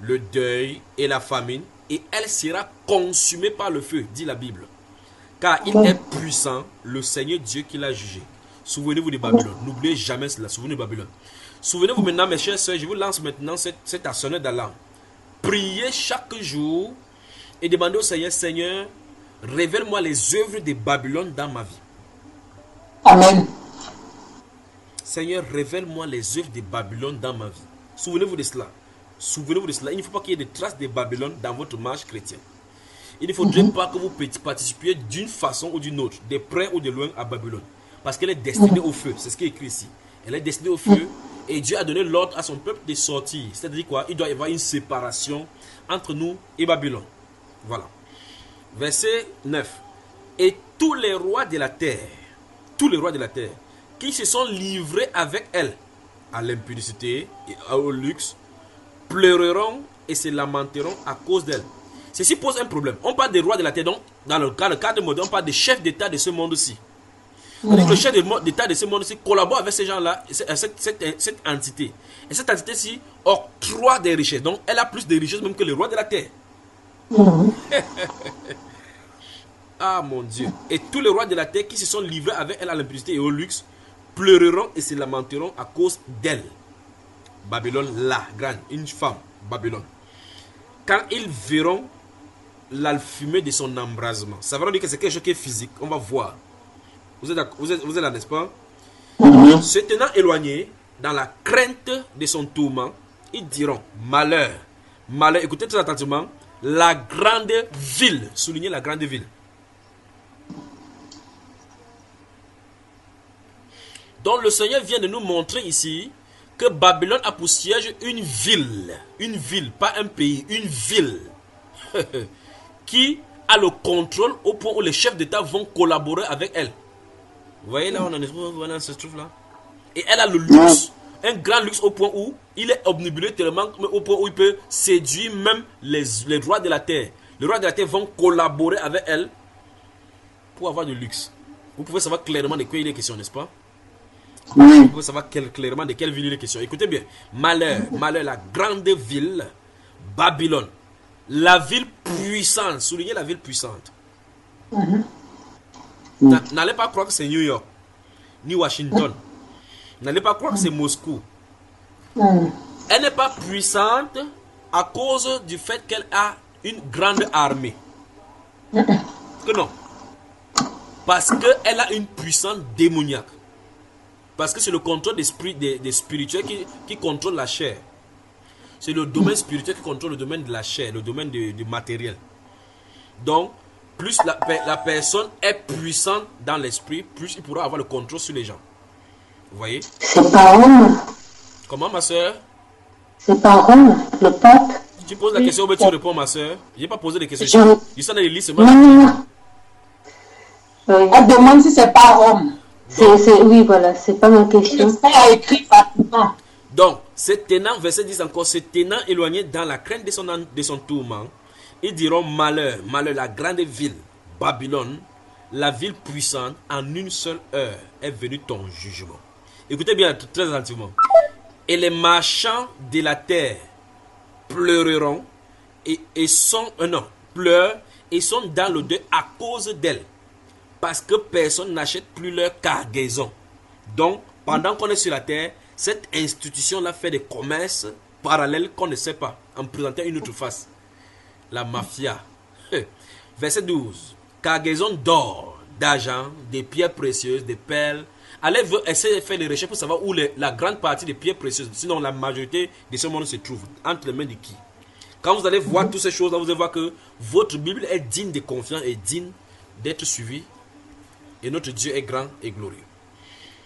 [SPEAKER 2] le deuil et la famine, et elle sera consumée par le feu, dit la Bible. Car il est puissant, le Seigneur Dieu qui l'a jugé. Souvenez-vous de Babylone. N'oubliez jamais cela. Souvenez-vous de Babylone. Souvenez-vous maintenant, mes chers soeurs, je vous lance maintenant cette assonance d'alarme. Priez chaque jour et demandez au Seigneur: Seigneur, révèle-moi les œuvres de Babylone dans ma vie.
[SPEAKER 4] Amen.
[SPEAKER 2] Seigneur, révèle-moi les œuvres de Babylone dans ma vie. Souvenez-vous de cela. Souvenez-vous de cela. Il ne faut pas qu'il y ait des traces de Babylone dans votre marche chrétienne. Il ne faudrait pas que vous participiez d'une façon ou d'une autre, de près ou de loin, à Babylone. Parce qu'elle est destinée au feu. C'est ce qui est écrit ici. Elle est destinée au feu. Et Dieu a donné l'ordre à son peuple de sortir. C'est-à-dire quoi? Il doit y avoir une séparation entre nous et Babylone. Voilà. Verset 9. Et tous les rois de la terre, qui se sont livrés avec elle à l'impudicité et au luxe, pleureront et se lamenteront à cause d'elle. Ceci pose un problème. On parle des rois de la terre, donc dans le cadre moderne, on parle des chefs d'État de ce monde-ci. Le chef d'État de ce monde-ci collabore avec ces gens-là, cette entité. Et cette entité-ci octroie des richesses. Donc elle a plus de richesses même que le roi de la terre. Ah mon Dieu. Et tous les rois de la terre qui se sont livrés avec elle à l'impudicité et au luxe pleureront et se lamenteront à cause d'elle. Babylone, la grande, une femme, Babylone. Quand ils verront la fumée de son embrasement, ça veut dire que c'est quelque chose qui est physique. On va voir. Vous êtes là, n'est-ce pas? Se tenant éloignés, dans la crainte de son tourment, ils diront malheur, malheur. Écoutez très attentivement. La grande ville, soulignez la grande ville. Donc le Seigneur vient de nous montrer ici que Babylone a pour siège une ville, pas un pays, une ville, qui a le contrôle au point où les chefs d'État vont collaborer avec elle. Vous voyez là, on se trouve là. Et elle a le luxe, un grand luxe au point où il est obnubilé tellement, au point où il peut séduire même les rois de la terre. Les rois de la terre vont collaborer avec elle pour avoir du luxe. Vous pouvez savoir clairement de quoi il est question, n'est-ce pas? Vous pouvez savoir clairement de quelle ville il est question. Écoutez bien. Malheur, la grande ville, Babylone. La ville puissante. Soulignez la ville puissante. N'allez pas croire que c'est New York, ni Washington. N'allez pas croire que c'est Moscou. Elle n'est pas puissante à cause du fait qu'elle a une grande armée. Que non. Parce qu'elle a une puissance démoniaque. Parce que c'est le contrôle des spirituels qui contrôle la chair. C'est le domaine spirituel qui contrôle le domaine de la chair, le domaine du matériel. Donc, plus la personne est puissante dans l'esprit, plus il pourra avoir le contrôle sur les gens. Vous voyez?
[SPEAKER 5] C'est pas Rome.
[SPEAKER 2] Comment, ma soeur?
[SPEAKER 5] C'est pas Rome, le pape.
[SPEAKER 2] Tu poses la question, mais tu réponds, ma soeur. Je n'ai pas posé de questions. Je suis dans les listes seulement.
[SPEAKER 5] Non.
[SPEAKER 4] Elle demande si c'est pas Rome.
[SPEAKER 5] Oui, voilà, c'est pas ma question.
[SPEAKER 4] Le Père a écrit Fatima.
[SPEAKER 2] Donc, se tenant, verset 10 encore, se tenant éloigné dans la crainte de son tourment, ils diront malheur, la grande ville, Babylone, la ville puissante, en une seule heure est venu ton jugement. Écoutez bien, très attentivement. Et les marchands de la terre pleureront pleurent et sont dans le deuil à cause d'elle. Parce que personne n'achète plus leur cargaison. Donc, pendant qu'on est sur la terre, cette institution-là fait des commerces parallèles qu'on ne sait pas, en présentant une autre face. La mafia. Verset 12. Cargaison d'or, d'argent, des pierres précieuses, des perles. Allez essayer de faire des recherches pour savoir où la grande partie des pierres précieuses, sinon la majorité de ce monde se trouve. Entre les mains de qui? Quand vous allez voir toutes ces choses-là, vous allez voir que votre Bible est digne de confiance et digne d'être suivie. Et notre Dieu est grand et glorieux.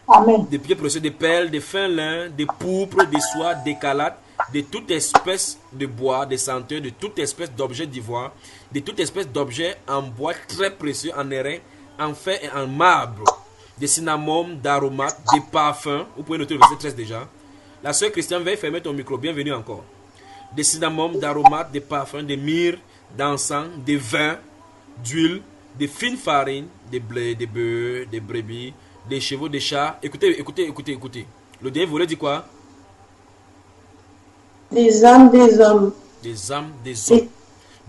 [SPEAKER 4] Amen.
[SPEAKER 2] Des pierres précieuses, des perles, des fins lins, des pourpres, des soies, des calates, de toute espèce de bois, des senteurs, de toute espèce d'objets d'ivoire, de toute espèce d'objets en bois très précieux, en airain, en fer et en marbre, des cinnamons, d'aromates, des parfums. Vous pouvez noter le verset 13 déjà. La sœur Christiane, veuille fermer ton micro. Bienvenue encore. Des cinnamons, d'aromates, des parfums, des myrrhes, d'encens, des vins, d'huile, des fines farines, des blés, des bœufs, des brebis, des chevaux, des chats. Écoutez. Le dernier volet dit quoi?
[SPEAKER 5] Les âmes des hommes.
[SPEAKER 2] Des âmes des hommes.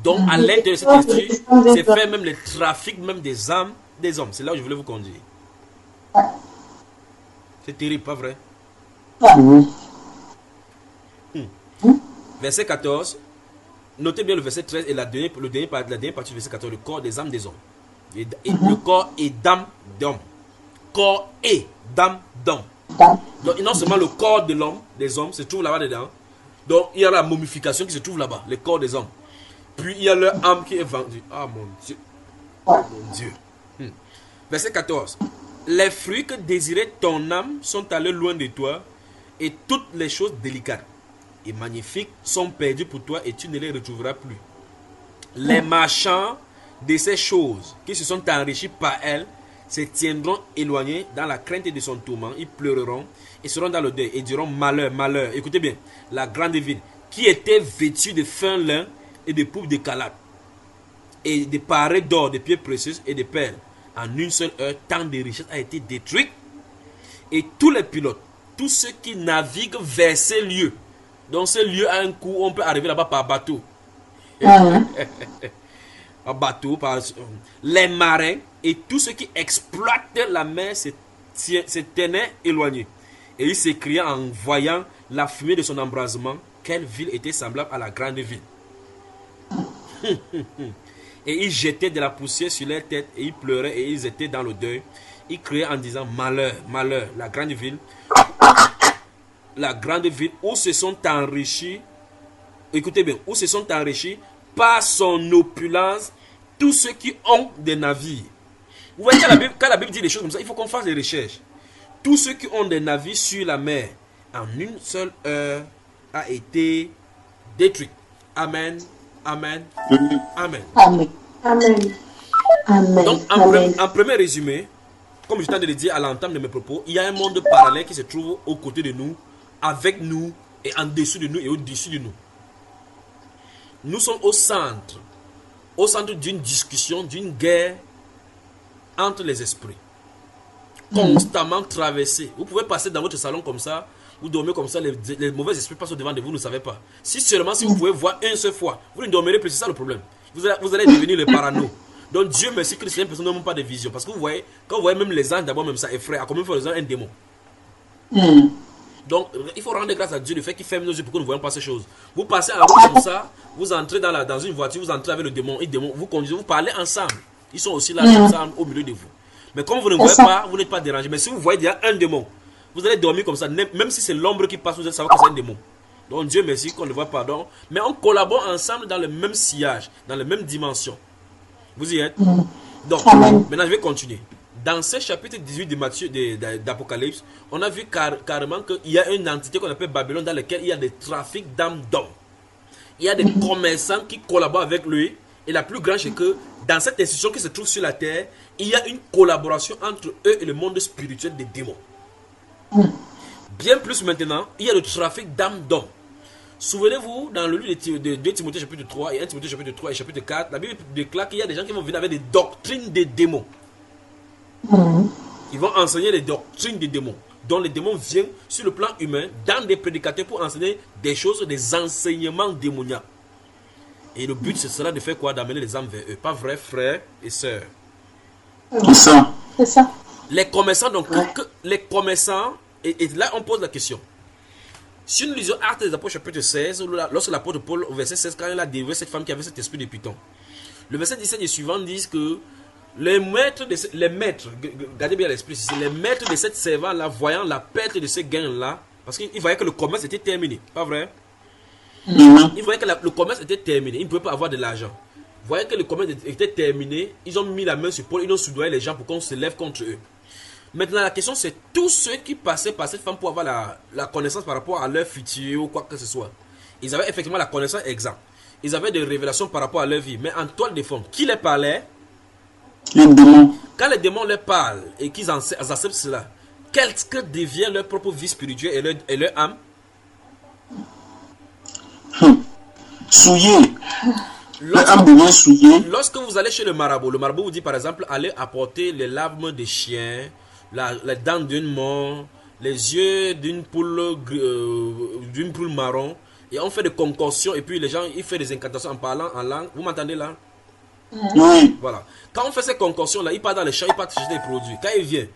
[SPEAKER 2] Donc, à l'intérieur de cette étude, c'est fait même le trafic même des âmes des hommes. C'est là où je voulais vous conduire. C'est terrible, pas vrai? Verset 14. Notez bien le verset 13 et la dernière partie du verset 14. Le corps des âmes des hommes. Le corps et d'âme d'homme. Corps et d'âme d'homme. Donc, non seulement le corps de l'homme, des hommes, se trouve là-bas dedans. Donc, il y a la momification qui se trouve là-bas, le corps des hommes. Puis, il y a leur âme qui est vendue. Ah, mon Dieu. Oh, mon Dieu. Verset 14. Les fruits que désirait ton âme sont allés loin de toi, et toutes les choses délicates et magnifiques sont perdues pour toi, et tu ne les retrouveras plus. Les marchands de ces choses qui se sont enrichis par elles se tiendront éloignés dans la crainte de son tourment. Ils pleureront et seront dans le deuil et diront malheur. Écoutez bien, la grande ville qui étaient vêtus de fin lin et de poupes de calates, et de parées d'or, de pierres précieuses et de perles. En une seule heure, tant de richesses a été détruite, et tous les pilotes, tous ceux qui naviguent vers ces lieux, donc ces lieux à un coup, on peut arriver là-bas par bateau. Par bateau, par les marins et tous ceux qui exploitent la mer se tenaient éloignés. Et il s'écria en voyant la fumée de son embrasement, quelle ville était semblable à la grande ville. Et ils jetaient de la poussière sur leurs têtes et ils pleuraient et ils étaient dans le deuil. Ils criaient en disant malheur, malheur, la grande ville où se sont enrichis, écoutez bien, où se sont enrichis par son opulence tous ceux qui ont des navires. Vous voyez, quand la Bible dit des choses comme ça, il faut qu'on fasse des recherches. Tous ceux qui ont des navires sur la mer, en une seule heure, a été détruit. Amen. Amen. Amen.
[SPEAKER 4] Amen. Amen.
[SPEAKER 5] Amen.
[SPEAKER 2] Donc,
[SPEAKER 5] Amen.
[SPEAKER 2] en premier résumé, comme je t'ai de le dire à l'entame de mes propos, il y a un monde parallèle qui se trouve aux côtés de nous, avec nous, et en dessous de nous et au-dessus de nous. Nous sommes au centre d'une discussion, d'une guerre entre les esprits, constamment traversée. Vous pouvez passer dans votre salon comme ça, vous dormez comme ça, les mauvais esprits passent au devant de vous, vous ne savez pas. Si seulement si vous pouvez voir une seule fois, vous ne dormirez plus, c'est ça le problème. Vous allez devenir le parano. Donc Dieu merci que certaines personnes n'ont pas de vision. Parce que vous voyez, quand vous voyez même les anges d'abord, même ça effraie. À combien de fois les anges un démon? Donc il faut rendre grâce à Dieu le fait qu'il ferme nos yeux pour que nous ne voyons pas ces choses. Vous passez en route comme ça, vous entrez dans une voiture, vous entrez avec le démon, vous conduisez, vous parlez ensemble. Ils sont aussi là ensemble au milieu de vous. Mais comme vous ne voyez pas, vous n'êtes pas dérangé. Mais si vous voyez déjà un démon, vous allez dormir comme ça, même si c'est l'ombre qui passe, vous allez savoir que c'est un démon. Donc Dieu merci qu'on ne voit pas. Mais on collabore ensemble dans le même sillage, dans la même dimension. Vous y êtes? Donc, maintenant je vais continuer. Dans ce chapitre 18 de Matthieu, d'Apocalypse, on a vu carrément qu'il y a une entité qu'on appelle Babylone dans laquelle il y a des trafics d'âmes d'hommes. Il y a des commerçants qui collaborent avec lui. Et la plus grande, c'est que dans cette institution qui se trouve sur la terre, il y a une collaboration entre eux et le monde spirituel des démons. Bien plus maintenant, il y a le trafic d'âmes d'hommes. Souvenez-vous, dans le livre de 2 Timothée chapitre 3 et 1 Timothée chapitre 3 et chapitre 4, la Bible déclare qu'il y a des gens qui vont venir avec des doctrines des démons. Ils vont enseigner les doctrines des démons. Donc les démons viennent sur le plan humain dans des prédicateurs pour enseigner des choses, des enseignements démoniaques. Et le but, ce sera de faire quoi? D'amener les âmes vers eux. Pas vrai, frères et sœurs?
[SPEAKER 3] C'est ça.
[SPEAKER 4] C'est ça.
[SPEAKER 2] Les commerçants, donc, les commerçants, et là on pose la question. Si nous lisons Actes des Apôtres chapitre 16, lorsque l'apôtre Paul, au verset 16, quand il a délivré cette femme qui avait cet esprit de python, le verset 17 et suivant disent que les maîtres, regardez bien l'esprit, les maîtres de cette servante-là, voyant la perte de ce gain-là, parce qu'ils voyaient que le commerce était terminé, pas vrai? Ils voyaient que le commerce était terminé, ils ne pouvaient pas avoir de l'argent. Ils voyaient que le commerce était terminé, ils ont mis la main sur Paul, ils ont soudoyé les gens pour qu'on se lève contre eux. Maintenant, la question, c'est tous ceux qui passaient par cette femme pour avoir la connaissance par rapport à leur futur ou quoi que ce soit. Ils avaient effectivement la connaissance exacte. Ils avaient des révélations par rapport à leur vie. Mais en toile de fond, qui les parlait?
[SPEAKER 3] Les démons.
[SPEAKER 2] Quand les démons leur parlent et qu'ils acceptent cela, qu'est-ce que devient leur propre vie spirituelle et leur âme?
[SPEAKER 3] Souillé. Leur âme devient souillée.
[SPEAKER 2] Lorsque vous allez chez le marabout vous dit par exemple, allez apporter les larmes des chiens, les dents d'une mort, les yeux d'une poule marron, et on fait des concoctions, et puis les gens, ils font des incantations en parlant en langue. Vous m'entendez là?
[SPEAKER 3] Oui.
[SPEAKER 2] Voilà. Quand on fait ces concoctions là, il part dans les champs, il part chercher des produits. Quand il vient,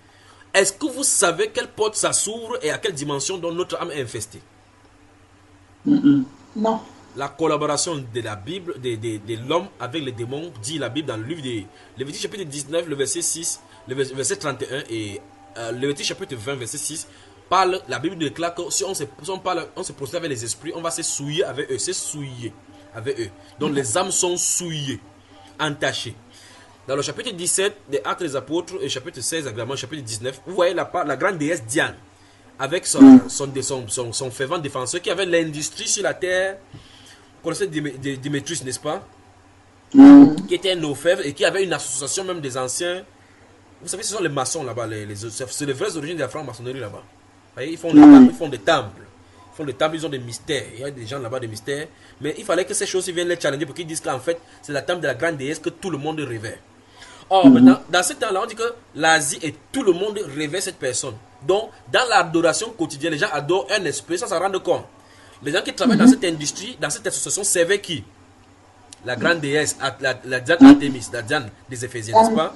[SPEAKER 2] est-ce que vous savez quelle porte ça s'ouvre et à quelle dimension dont notre âme est infestée?
[SPEAKER 4] Non.
[SPEAKER 2] La collaboration de la Bible, de l'homme avec les démons, dit la Bible dans le livre de Lévitique chapitre 19, le verset 6, le verset 31 et Lévitique chapitre 20, verset 6, parle, la Bible déclare que si on se procède avec les esprits, on va se souiller avec eux, se souiller avec eux. Donc les âmes sont souillées, entachées. Dans le chapitre 17 des Actes des Apôtres et chapitre 16 également, chapitre 19, vous voyez la grande déesse Diane avec son fervent défenseur qui avait l'industrie sur la terre. Vous connaissez Démétrius, n'est-ce pas? Qui était un orfèvre et qui avait une association même des anciens. Vous savez, ce sont les maçons là-bas, c'est les vraies origines de la franc-maçonnerie là-bas. Ils font des temples. Ils font le temple, ils ont des mystères. Il y a des gens là-bas, des mystères. Mais il fallait que ces choses viennent les challenger pour qu'ils disent qu'en fait, c'est la temple de la grande déesse que tout le monde révère. Or, maintenant, dans ce temps-là, on dit que l'Asie et tout le monde révère cette personne. Donc, dans l'adoration quotidienne, les gens adorent un esprit, ça rend compte. Les gens qui travaillent dans cette industrie, dans cette association, servaient qui? La grande déesse, la Diane Artémis, la Diane des Éphésiens, n'est-ce pas?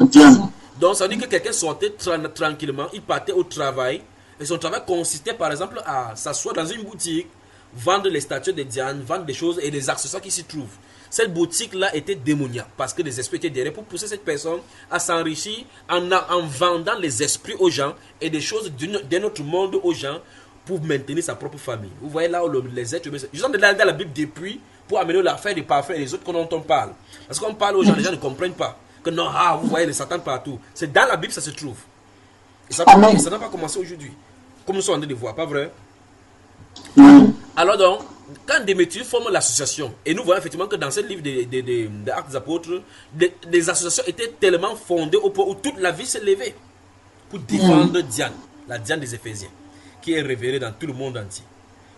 [SPEAKER 2] Donc, ça veut dire que quelqu'un sortait tranquillement, il partait au travail, et son travail consistait par exemple à s'asseoir dans une boutique, vendre les statues de Diane, vendre des choses et des accessoires qui s'y trouvent. Cette boutique-là était démoniaque parce que les esprits étaient derrière pour pousser cette personne à s'enrichir en vendant les esprits aux gens et des choses d'un autre monde aux gens pour maintenir sa propre famille. Vous voyez là où les êtres humains, ils sont dans la Bible depuis pour amener l'affaire des parfums et les autres dont on parle. Parce qu'on parle aux gens, les gens ne comprennent pas. Que non, vous voyez les Satan partout. C'est dans la Bible ça se trouve. Et ça n'a pas commencé aujourd'hui. Comme nous sommes en train de voir, pas vrai? Alors donc, quand Démétrius forme l'association, et nous voyons effectivement que dans ce livre des Actes des Apôtres, des associations étaient tellement fondées au point où toute la vie s'est levée pour défendre Diane, la Diane des Éphésiens, qui est révérée dans tout le monde entier.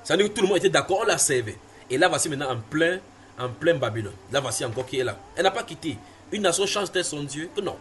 [SPEAKER 2] Ça veut dire que tout le monde était d'accord, on la servait. Et là, voici maintenant en plein Babylone. Là, voici encore qui est là. Elle n'a pas quitté. Une nation change-t-elle son Dieu? Que non.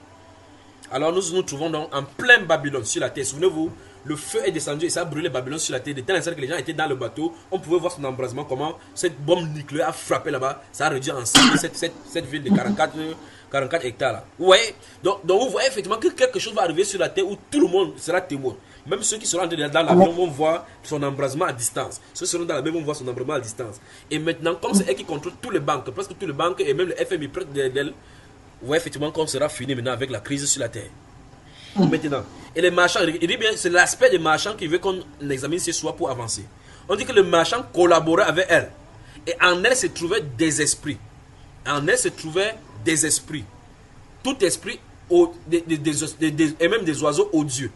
[SPEAKER 2] Alors nous trouvons donc en plein Babylone sur la terre. Souvenez-vous, le feu est descendu et ça a brûlé Babylone sur la terre. De telle sorte que les gens étaient dans le bateau. On pouvait voir son embrasement, comment cette bombe nucléaire a frappé là-bas. Ça a réduit en salle cette ville de 44 hectares là. Vous voyez? Donc vous voyez effectivement que quelque chose va arriver sur la terre où tout le monde sera témoin. Même ceux qui seront dans l'avion vont voir son embrasement à distance. Ceux qui seront dans l'avion vont voir son embrasement à distance. Et maintenant, comme c'est elle qui contrôle tous les banques, presque tous les banques et même le FMI près d'elle, vous voyez effectivement qu'on sera fini maintenant avec la crise sur la terre. Maintenant, et les marchands, il dit bien, c'est l'aspect des marchands qui veut qu'on examine ce soir pour avancer. On dit que le marchand collaborait avec elle. Et en elle se trouvaient des esprits. En elle se trouvaient des esprits. Tout esprit, et même des oiseaux odieux.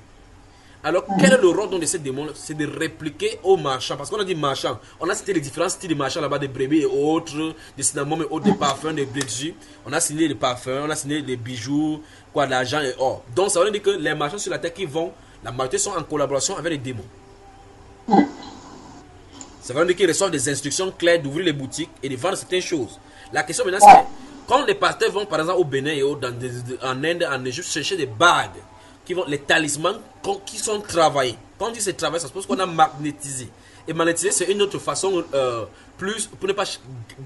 [SPEAKER 2] Alors, quel est le rôle de ces démons? C'est de répliquer aux marchands. Parce qu'on a dit marchands. On a cité les différents styles de marchands là-bas, des brebis et autres, des cinnamons et autres, des parfums, des bridges. On a signé des parfums, on a signé des bijoux, quoi, de l'argent et or. Donc, ça veut dire que les marchands sur la terre qui vont, la majorité sont en collaboration avec les démons. Ça veut dire qu'ils reçoivent des instructions claires d'ouvrir les boutiques et de vendre certaines choses. La question maintenant, c'est quand les pasteurs vont, par exemple, au Bénin et autres, en Inde, en Égypte, chercher des bagues, les talismans qui sont travaillés. Quand on dit c'est travaillé, ça suppose qu'on a magnétisé. Et magnétiser, c'est une autre façon, plus pour ne pas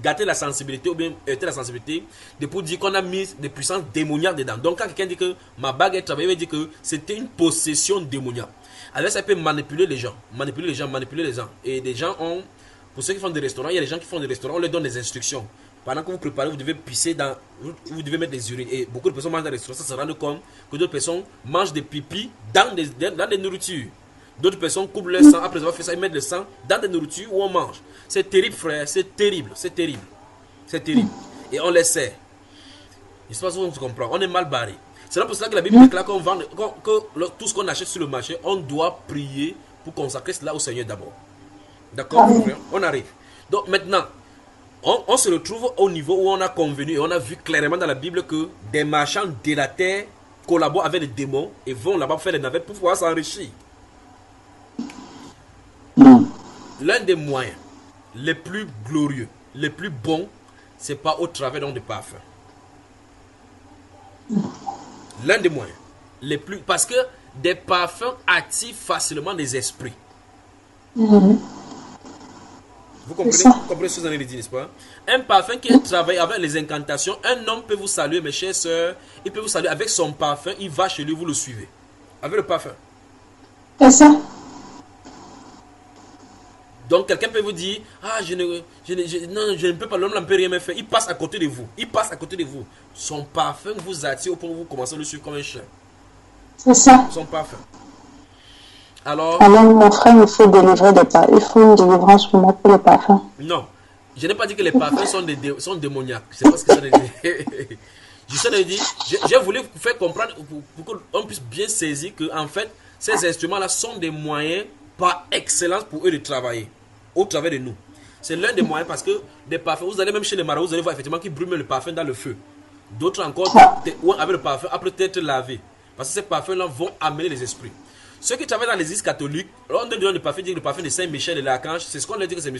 [SPEAKER 2] gâter la sensibilité ou bien heurter la sensibilité, de pour dire qu'on a mis des puissances démoniaques dedans. Donc quand quelqu'un dit que ma bague est travaillée, il veut dire que c'était une possession démoniaque. Alors ça peut manipuler les gens. Et des gens ont, pour ceux qui font des restaurants, il y a des gens qui font des restaurants, on leur donne des instructions. Pendant que vous préparez, vous devez pisser vous devez mettre des urines. Et beaucoup de personnes mangent dans les restaurants, ça se rend compte que d'autres personnes mangent des pipis dans des nourritures. D'autres personnes coupent leur sang, après avoir fait ça, ils mettent le sang dans des nourritures où on mange. C'est terrible, frère, c'est terrible. Et on les sait. Je ne sais pas si on se comprend, on est mal barré. C'est là pour cela que la Bible déclare que tout ce qu'on achète sur le marché, on doit prier pour consacrer cela au Seigneur d'abord. D'accord, frère? On arrive. Donc maintenant, on se retrouve au niveau où on a convenu et on a vu clairement dans la Bible que des marchands de la terre collaborent avec les démons et vont là-bas faire des navettes pour pouvoir s'enrichir. L'un des moyens les plus glorieux, les plus bons, c'est pas au travers donc de parfums. L'un des moyens les plus... Parce que des parfums attirent facilement les esprits. Vous comprenez ce que vous avez dit, n'est-ce pas? Un parfum qui travaille avec les incantations, un homme peut vous saluer, mes chers sœurs, il peut vous saluer avec son parfum, il va chez lui, vous le suivez. Avec le parfum.
[SPEAKER 4] C'est ça.
[SPEAKER 2] Donc quelqu'un peut vous dire, je ne peux pas, l'homme ne peut rien me faire. Il passe à côté de vous. Son parfum vous attire au point où vous commencez à le suivre comme un chien.
[SPEAKER 4] C'est ça.
[SPEAKER 2] Son parfum. Alors,
[SPEAKER 5] mon frère me fait délivrer des parfums. Il faut une délivrance pour moi pour les parfums.
[SPEAKER 2] Non, je n'ai pas dit que les parfums sont démoniaques. C'est pas ce que ça veut dire. J'ai voulu vous faire comprendre pour qu'on puisse bien saisir que en fait, ces instruments-là sont des moyens par excellence pour eux de travailler au travers de nous. C'est l'un des moyens parce que des parfums, vous allez même chez les marauds, vous allez voir effectivement qu'ils brûlent le parfum dans le feu. D'autres encore, avec le parfum, après être lavés. Parce que ces parfums-là vont amener les esprits. Ceux qui travaillent dans l'église catholique, on donne le parfum, dit que le parfum de Saint-Michel et l'Archange, c'est ce qu'on leur dit que c'est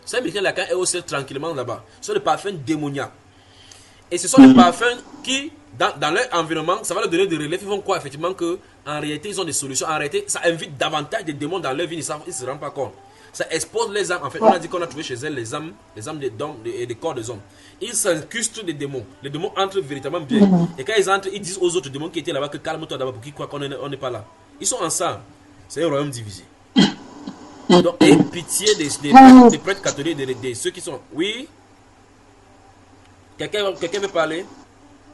[SPEAKER 2] Saint-Michel et l'Archange est aussi tranquillement là-bas. Ce sont des parfums démoniaques. Et ce sont des parfums qui, dans leur environnement, ça va leur donner des relèves. Ils vont croire effectivement qu'en réalité, ils ont des solutions. En réalité, ça invite davantage des démons dans leur vie, ils ne se rendent pas compte. Ça expose les âmes. En fait, on a dit qu'on a trouvé chez elles les âmes et des corps des hommes. Ils s'incrustent des démons. Les démons entrent véritablement bien. Et quand ils entrent, ils disent aux autres démons qui étaient là-bas que calme-toi d'abord pour qu'ils croient qu'on n'est pas là. Ils sont ensemble. C'est un royaume divisé. Donc, aie pitié des prêtres catholiques, de ceux qui sont. Oui. Quelqu'un veut parler?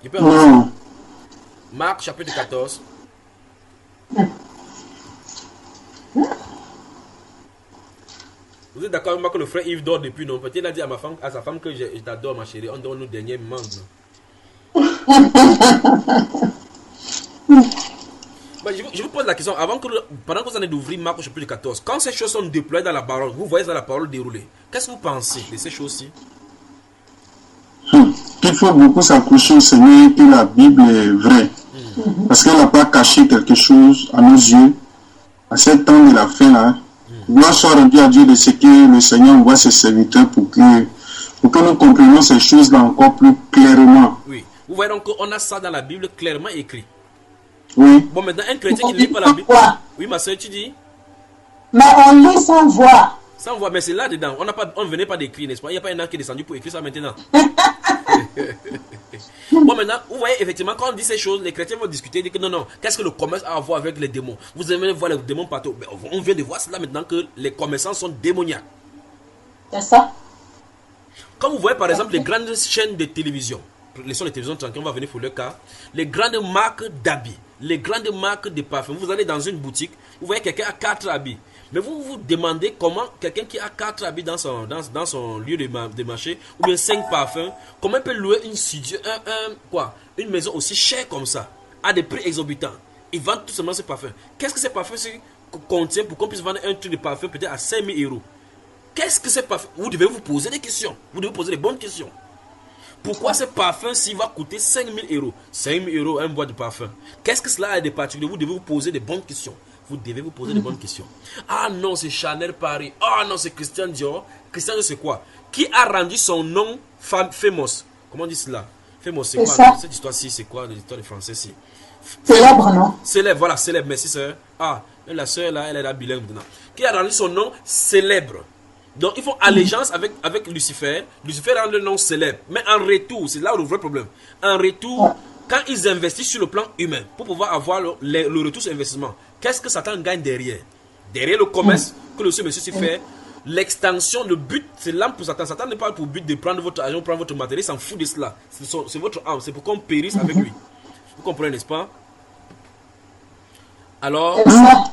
[SPEAKER 2] Il peut avancer. Marc chapitre 14. Vous êtes d'accord avec moi que le frère Yves dort depuis, non? Peut-être il a dit à sa femme que je t'adore, ma chérie. On dort nos derniers moments. Je vous pose la question, pendant que vous en êtes d'ouvrir Marc au chapitre 14, quand ces choses sont déployées dans la parole, vous voyez dans la parole dérouler, qu'est-ce que vous pensez de ces choses-ci?
[SPEAKER 3] Il faut beaucoup s'accrocher au Seigneur, que la Bible est vraie. Parce qu'elle n'a pas caché quelque chose à nos yeux, à cet temps de la fin là. Gloire soit rendue à Dieu de ce que le Seigneur envoie ses serviteurs pour que nous comprenions ces choses-là encore plus clairement.
[SPEAKER 2] Oui, vous voyez donc qu'on a ça dans la Bible clairement écrit.
[SPEAKER 3] Oui.
[SPEAKER 2] Bon, maintenant, un chrétien qui ne lit pas la Bible. Oui, ma soeur, tu dis?
[SPEAKER 4] Mais on lit sans voir.
[SPEAKER 2] Sans voir, mais c'est là-dedans. On ne venait pas d'écrire, n'est-ce pas? Il n'y a pas un an qui est descendu pour écrire ça maintenant. Bon, maintenant, vous voyez, effectivement, quand on dit ces choses, les chrétiens vont discuter, dire que non, qu'est-ce que le commerce a à voir avec les démons? Vous aimez voir les démons partout. Mais on vient de voir cela maintenant que les commerçants sont démoniaques.
[SPEAKER 4] C'est ça.
[SPEAKER 2] Comme vous voyez, par exemple, les grandes chaînes de télévision, laissons les télévisions tranquilles, on va venir pour le cas, les grandes marques d'habits, les grandes marques de parfums. Vous allez dans une boutique, vous voyez quelqu'un a 4 habits. Mais vous vous demandez comment quelqu'un qui a 4 habits dans son lieu de marché, ou bien 5 parfums, comment il peut louer une maison aussi chère comme ça, à des prix exorbitants. Ils vendent tout simplement ces parfums. Qu'est-ce que ces parfums contiennent pour qu'on puisse vendre un truc de parfum peut-être à 5 000 euros? Qu'est-ce que ces parfums? Vous devez vous poser des questions. Vous devez vous poser les bonnes questions. Pourquoi ce parfum-ci va coûter 5 000 euros? 5 000 euros un boîte de parfum. Qu'est-ce que cela a de particulier? Vous devez vous poser des bonnes questions. Vous devez vous poser des bonnes questions. Ah non, c'est Chanel Paris. Ah non, c'est Christian Dior. Christian Dior, c'est quoi? Qui a rendu son nom famous? Comment on dit cela? Famous, c'est quoi?
[SPEAKER 4] Ça.
[SPEAKER 2] Cette histoire-ci, c'est quoi? L'histoire des Français-ci.
[SPEAKER 4] Célèbre, non?
[SPEAKER 2] Célèbre, voilà, célèbre. Merci, sœur. Ah, la sœur, là, elle est là bilingue maintenant. Qui a rendu son nom célèbre? Donc, ils font allégeance avec Lucifer. Lucifer rend le nom célèbre. Mais en retour, c'est là où le vrai problème. En retour, quand ils investissent sur le plan humain, pour pouvoir avoir le retour sur investissement, qu'est-ce que Satan gagne derrière? Derrière le commerce que le monsieur fait, l'extension, le but, c'est l'âme pour Satan. Satan n'est pas pour but de prendre votre argent, prendre votre matériel, il s'en fout de cela. C'est votre âme, c'est pour qu'on périsse avec lui. Vous comprenez, n'est-ce pas? Alors,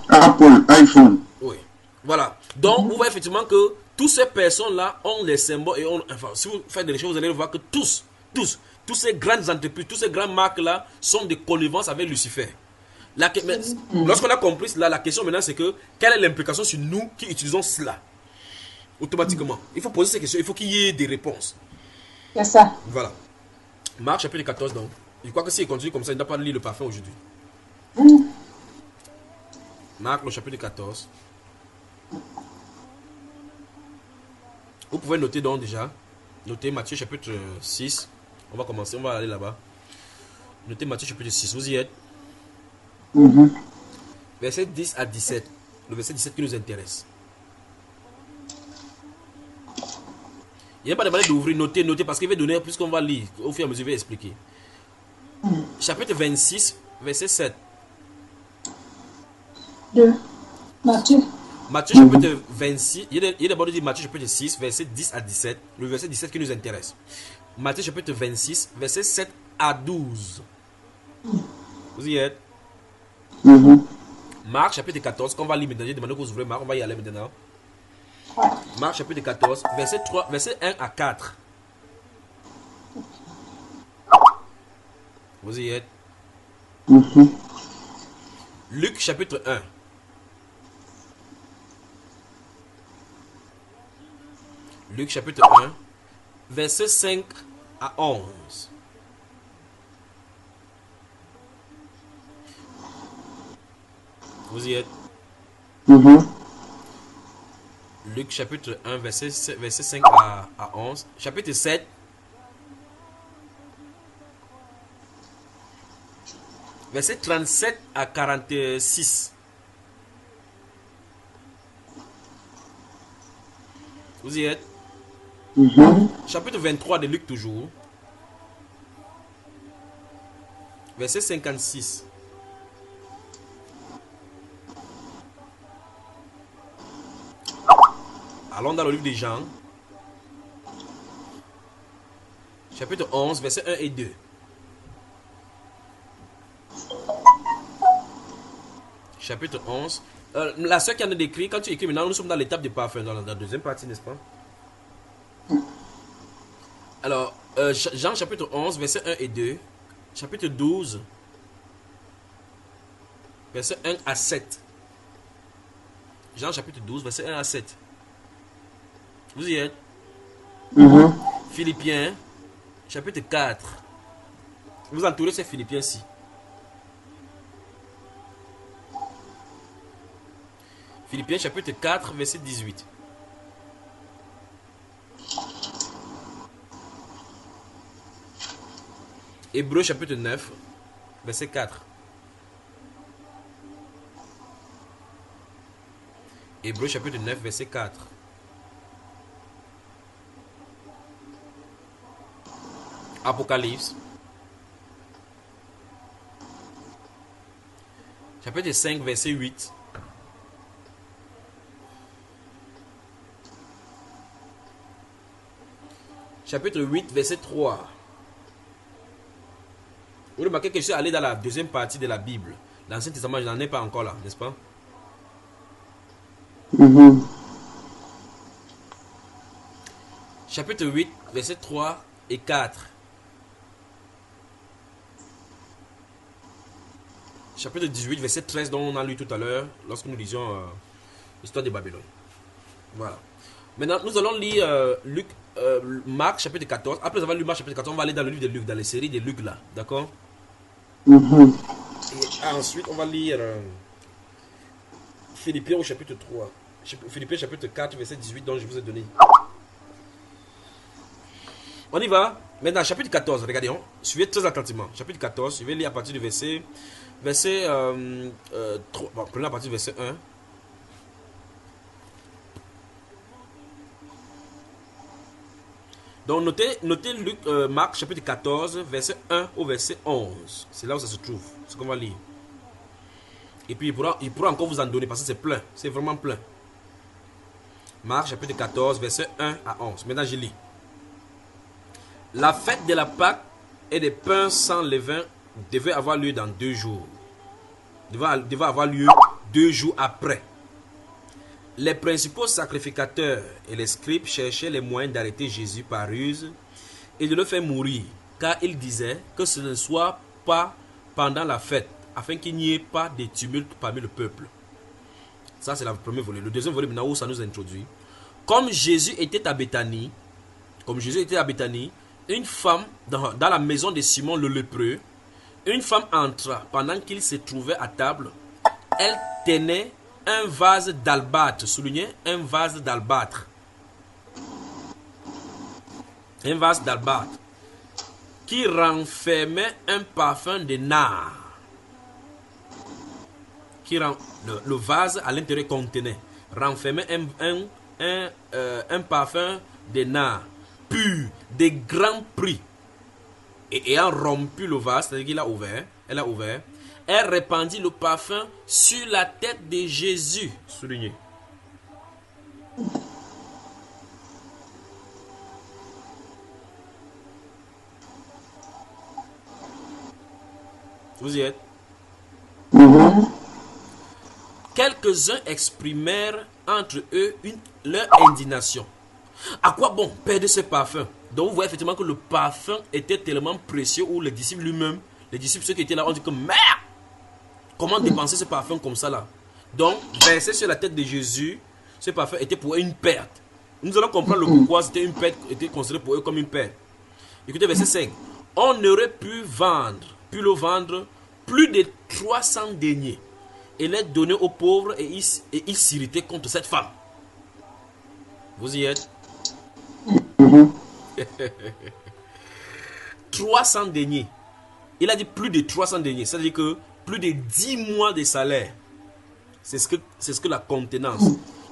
[SPEAKER 3] Apple, iPhone.
[SPEAKER 2] oui. Voilà. Donc, vous voyez effectivement que toutes ces personnes-là ont les symboles et enfin, si vous faites des choses, vous allez voir que tous ces grandes entreprises, toutes ces grandes marques-là sont des connivences avec Lucifer. Lorsqu'on a compris cela, la question maintenant c'est que quelle est l'implication sur nous qui utilisons cela? Automatiquement. Il faut poser ces questions, il faut qu'il y ait des réponses.
[SPEAKER 4] C'est ça.
[SPEAKER 2] Voilà. Marc chapitre 14 donc. Je crois que s'il continue comme ça, il n'a pas lire le parfum aujourd'hui. Marc le chapitre 14. Vous pouvez noter donc déjà. Notez Matthieu chapitre 6. On va commencer, on va aller là-bas. Notez Matthieu chapitre 6. Vous y êtes? Verset 10 à 17. Le verset 17 qui nous intéresse. Il n'y a pas demandé d'ouvrir, noter, parce qu'il va donner, puisqu'on va lire, au fur et à mesure, il va expliquer. Chapitre 26, verset 7.
[SPEAKER 4] De Matthieu.
[SPEAKER 2] Matthieu chapitre 26, il est d'abord dit Matthieu chapitre 6, verset 10 à 17. Le verset 17 qui nous intéresse. Matthieu chapitre 26, verset 7 à 12. Vous y êtes? Marc chapitre 14, qu'on va lire maintenant. J'ai demandé que vous ouvrez Marc, on va y aller maintenant. Marc chapitre 14, verset 1 à 4. Vous y êtes? Luc chapitre 1. Luc chapitre 1, verset 5 à 11. Vous y êtes?
[SPEAKER 3] Mhm.
[SPEAKER 2] Luc chapitre 1, verset 5 à 11. Chapitre 7. Verset 37 à 46. Vous y êtes?
[SPEAKER 3] Mhm.
[SPEAKER 2] Chapitre 23 de Luc toujours. Verset 56. Allons dans le livre de Jean. Chapitre 11, verset 1 et 2. Chapitre 11. La sœur qui en a décrit, quand tu écris maintenant, nous sommes dans l'étape de parfum, dans la deuxième partie, n'est-ce pas? Alors, Jean chapitre 11, verset 1 et 2. Chapitre 12, verset 1 à 7. Jean chapitre 12, verset 1 à 7. Vous y êtes?
[SPEAKER 3] Mhm.
[SPEAKER 2] Philippiens, chapitre 4. Vous entourez ces Philippiens-ci. Philippiens, chapitre 4, verset 18. Hébreux, chapitre 9, verset 4. Hébreux, chapitre 9, verset 4. Apocalypse, chapitre 5, verset 8. Chapitre 8, verset 3. Vous remarquez que je suis allé dans la deuxième partie de la Bible. L'Ancien Testament, je n'en ai pas encore là, n'est-ce pas?
[SPEAKER 3] Mhm.
[SPEAKER 2] Chapitre 8, verset 3 et 4. Chapitre 18, verset 13, dont on a lu tout à l'heure, lorsque nous lisions l'histoire de Babylone. Voilà. Maintenant, nous allons lire Marc, chapitre 14. Après avoir lu Marc, chapitre 14, on va aller dans le livre de Luc, dans les séries de Luc là. D'accord?
[SPEAKER 3] Mhm.
[SPEAKER 2] Et ensuite, on va lire Philippiens au chapitre 3. Philippiens, chapitre 4, verset 18, dont je vous ai donné. On y va. Maintenant, chapitre 14, regardez, suivez très attentivement. Chapitre 14, je vais lire à partir du verset 3. Bon, prenons à partir du verset 1. Donc, notez Luc, Marc, chapitre 14, verset 1 au verset 11. C'est là où ça se trouve. C'est ce qu'on va lire. Et puis, il pourra encore vous en donner parce que c'est plein. C'est vraiment plein. Marc, chapitre 14, verset 1 à 11. Maintenant, je lis. La fête de la Pâque et des pains sans levain devait avoir lieu dans 2 jours. Devait avoir lieu 2 jours après. Les principaux sacrificateurs et les scribes cherchaient les moyens d'arrêter Jésus par ruse et de le faire mourir, car ils disaient que ce ne soit pas pendant la fête, afin qu'il n'y ait pas de tumulte parmi le peuple. Ça, c'est le premier volet. Le deuxième volet, maintenant, où ça nous introduit. Comme Jésus était à Béthanie, une femme, dans la maison de Simon le lépreux, une femme entra pendant qu'il se trouvait à table. Elle tenait un vase d'albâtre, soulignez, un vase d'albâtre. Un vase d'albâtre qui renfermait un parfum de nard. Le vase à l'intérieur contenait, renfermait un parfum de nard pur, de grand prix. Et ayant rompu le vase, c'est-à-dire elle a ouvert, elle répandit le parfum sur la tête de Jésus. Souligné. Vous y êtes?
[SPEAKER 3] Mhm.
[SPEAKER 2] Quelques-uns exprimèrent entre eux leur indignation. À quoi bon perdre ce parfum? Donc vous voyez effectivement que le parfum était tellement précieux, où les disciples lui-même, ceux qui étaient là, ont dit que merde! Comment dépenser ce parfum comme ça là? Donc, verser sur la tête de Jésus, ce parfum était pour eux une perte. Nous allons comprendre le pourquoi c'était une perte, était considéré pour eux comme une perte. Écoutez, verset 5. On aurait pu le vendre plus de 300 deniers et les donner aux pauvres et il s'irritait contre cette femme. Vous y êtes? 300 deniers. Il a dit plus de 300 deniers. C'est-à-dire que plus de 10 mois de salaire. C'est ce que la contenance,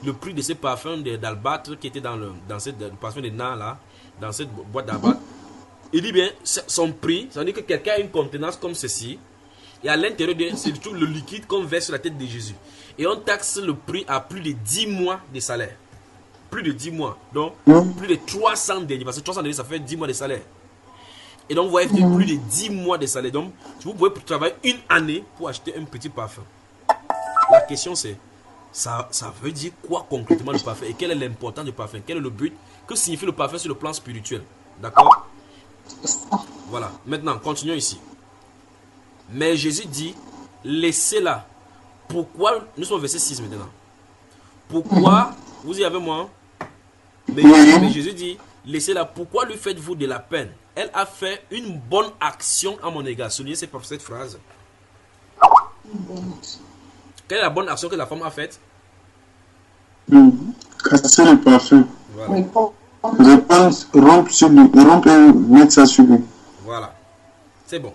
[SPEAKER 2] le prix de ce parfum d'albâtre qui était dans cette parfum de nard là, dans cette boîte d'albâtre. Il dit bien, son prix, ça veut dire que quelqu'un a une contenance comme ceci. Et à l'intérieur, c'est tout le liquide qu'on verse sur la tête de Jésus. Et on taxe le prix à plus de 10 mois de salaire. Plus de 10 mois. Donc, plus de 300 deniers. Parce que 300 deniers, ça fait 10 mois de salaire. Et donc, vous voyez, plus de 10 mois de salaire. Donc, vous pouvez travailler une année pour acheter un petit parfum. La question, c'est, ça veut dire quoi concrètement le parfum? Et quel est l'importance du parfum? Quel est le but? Que signifie le parfum sur le plan spirituel? D'accord? Voilà. Maintenant, continuons ici. Mais Jésus dit, laissez-la. Pourquoi? Nous sommes au verset 6 maintenant. Pourquoi? Vous y avez moi? Mais Jésus dit, laissez-la. Pourquoi lui faites-vous de la peine? Elle a fait une bonne action à mon égard. Soulignez cette phrase. Quelle est la bonne action que la femme a faite?
[SPEAKER 3] Casser le parfum.
[SPEAKER 2] Voilà.
[SPEAKER 3] Rompre et mettre ça sur lui.
[SPEAKER 2] Voilà. C'est bon.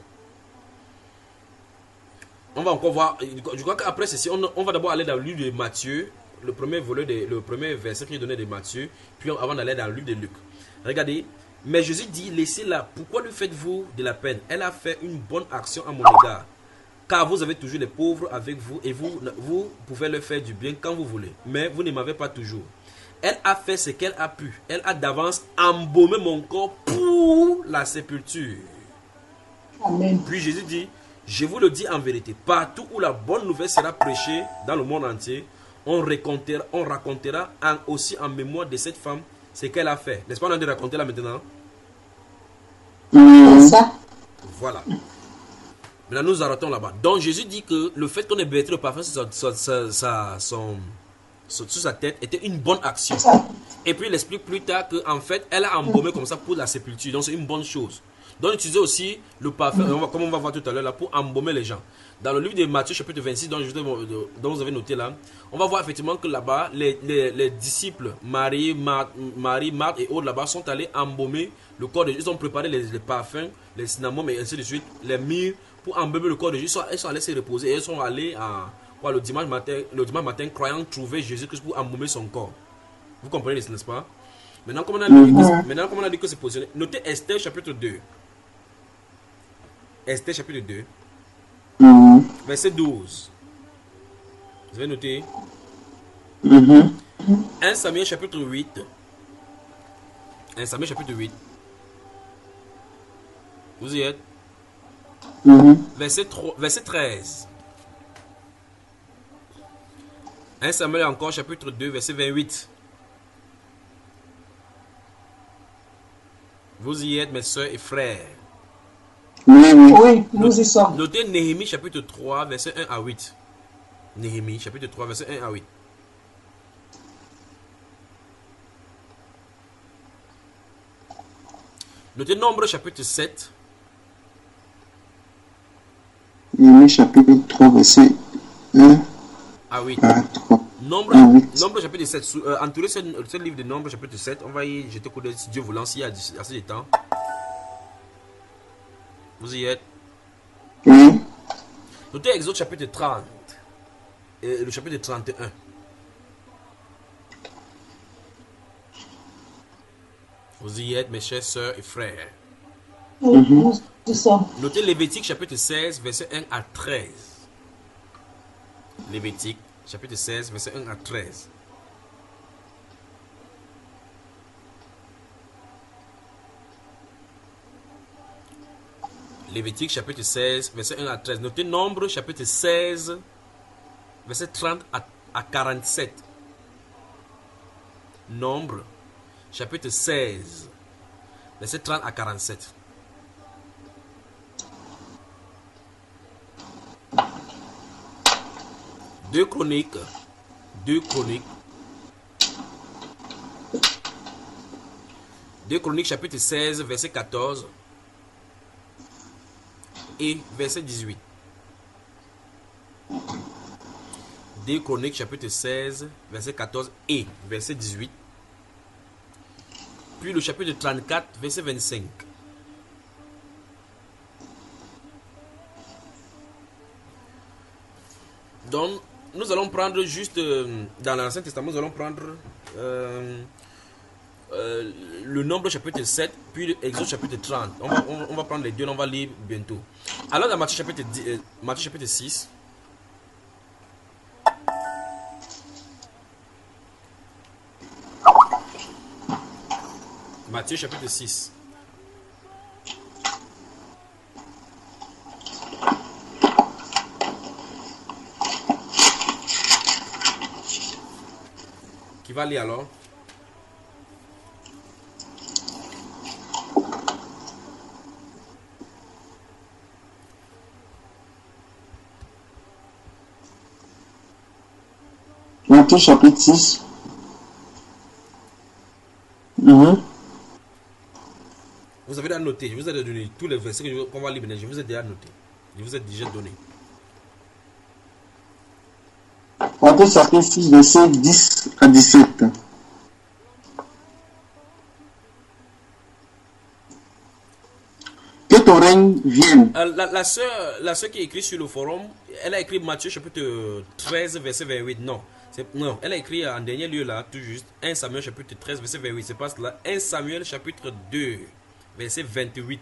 [SPEAKER 2] On va encore voir. Je crois qu'après ceci, on va d'abord aller dans le livre de Matthieu, le premier verset qui est donné de Matthieu, puis avant d'aller dans le livre de Luc. Regardez. Mais Jésus dit, laissez-la. Pourquoi lui faites-vous de la peine? Elle a fait une bonne action à mon égard. Car vous avez toujours les pauvres avec vous et vous pouvez leur faire du bien quand vous voulez. Mais vous ne m'avez pas toujours. Elle a fait ce qu'elle a pu. Elle a d'avance embaumé mon corps pour la sépulture.
[SPEAKER 4] Amen.
[SPEAKER 2] Puis Jésus dit, je vous le dis en vérité, partout où la bonne nouvelle sera prêchée dans le monde entier, on racontera aussi en mémoire de cette femme ce qu'elle a fait. N'est-ce pas, on a de raconter là maintenant?
[SPEAKER 4] C'est ça.
[SPEAKER 2] Voilà. Maintenant, nous arrêtons là-bas. Donc, Jésus dit que le fait qu'on ait bercé le parfum sur sa tête était une bonne action. Et puis, il explique plus tard qu'en fait, elle a embaumé comme ça pour la sépulture. Donc, c'est une bonne chose. Donc, utiliser aussi le parfum, comme on va voir tout à l'heure, là, pour embaumer les gens. Dans le livre de Matthieu, chapitre 26, dont vous avez noté là, on va voir effectivement que là-bas, les disciples, Marie, Marthe et autres là-bas, sont allés embaumer le corps de Jésus. Ils ont préparé les parfums, les cinnamons, et ainsi de suite, les myrrhes, pour embaumer le corps de Jésus. Ils sont allés se reposer et ils sont allés le dimanche matin, croyant trouver Jésus-Christ pour embaumer son corps. Vous comprenez, n'est-ce pas? Maintenant, comme on a dit que c'est positionné, notez Esther chapitre 2. Esther chapitre 2. Verset 12. Vous avez noté? 1 Samuel chapitre 8. 1 Samuel chapitre 8. Vous y êtes? Verset 13. 1 Samuel encore chapitre 2 verset 28. Vous y êtes, mes soeurs et frères.
[SPEAKER 4] Oui, nous y sommes.
[SPEAKER 2] Notez Néhémie chapitre 3 verset 1 à 8. Néhémie chapitre 3 verset 1 à 8. Notez Nombre chapitre 7.
[SPEAKER 3] Néhémie chapitre 3 verset 1
[SPEAKER 2] à 8.
[SPEAKER 3] à 3.
[SPEAKER 2] Nombre chapitre 7. Entourez ce livre de Nombre chapitre 7. On va y jeter coup d'œil si Dieu voulant, s'il y a assez de temps. Vous y êtes?
[SPEAKER 3] Oui.
[SPEAKER 2] Notez Exode chapitre 30 et le chapitre 31. Vous y êtes, mes chers sœurs et frères.
[SPEAKER 4] Nous y sommes.
[SPEAKER 2] Notez Lévitique chapitre 16, verset 1 à 13. Lévitique chapitre 16, verset 1 à 13. Lévitique chapitre 16, verset 1 à 13. Notez Nombre chapitre 16, verset 30 à 47. Nombre chapitre 16, verset 30 à 47. Deux Chroniques chapitre 16, verset 14 et verset 18. 2 Chroniques chapitre 16, verset 14 et verset 18. Puis le chapitre 34, verset 25. Donc, nous allons prendre juste, dans l'Ancien Testament, nous allons prendre le Nombre chapitre 7, puis l'Exode chapitre 30. On va prendre les deux, on va lire bientôt. Alors dans Matthieu chapitre 6, Matthieu chapitre 6. Qui va lire alors?
[SPEAKER 3] Matthieu chapitre 6.
[SPEAKER 2] Vous avez déjà noté, je vous ai donné tous les versets qu'on va lire maintenant, je vous ai déjà noté. Je vous ai déjà donné.
[SPEAKER 3] Matthieu chapitre 6, verset 10 à 17. Que ton règne vienne.
[SPEAKER 2] La soeur qui écrit sur le forum, elle a écrit Matthieu chapitre 13, verset 28. Non, elle a écrit en dernier lieu là, tout juste, 1 Samuel chapitre 13, verset 28. C'est pas cela. 1 Samuel chapitre 2, verset 28.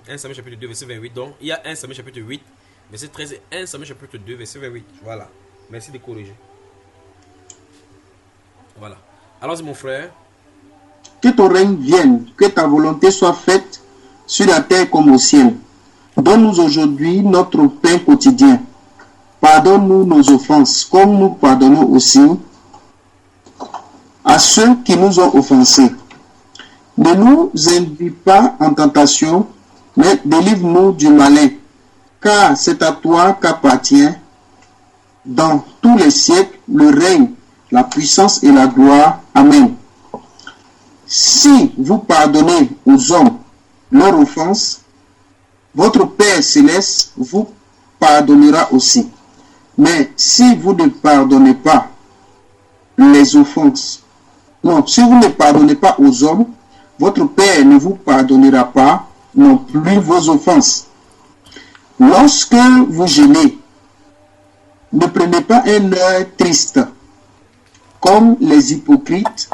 [SPEAKER 2] 1 Samuel chapitre 2, verset 28. Donc, il y a 1 Samuel chapitre 8, verset 13 et 1 Samuel chapitre 2, verset 28. Voilà. Merci de corriger. Voilà. Alors, mon frère.
[SPEAKER 3] Que ton règne vienne, que ta volonté soit faite sur la terre comme au ciel. Donne-nous aujourd'hui notre pain quotidien. Pardonne-nous nos offenses, comme nous pardonnons aussi à ceux qui nous ont offensés. Ne nous induis pas en tentation, mais délivre-nous du malin, car c'est à toi qu'appartient dans tous les siècles le règne, la puissance et la gloire. Amen. Si vous pardonnez aux hommes leurs offenses, votre Père céleste vous pardonnera aussi. Mais si vous ne pardonnez pas les offenses, non, si vous ne pardonnez pas aux hommes, votre Père ne vous pardonnera pas non plus vos offenses. Lorsque vous gênez, ne prenez pas un air triste, comme les hypocrites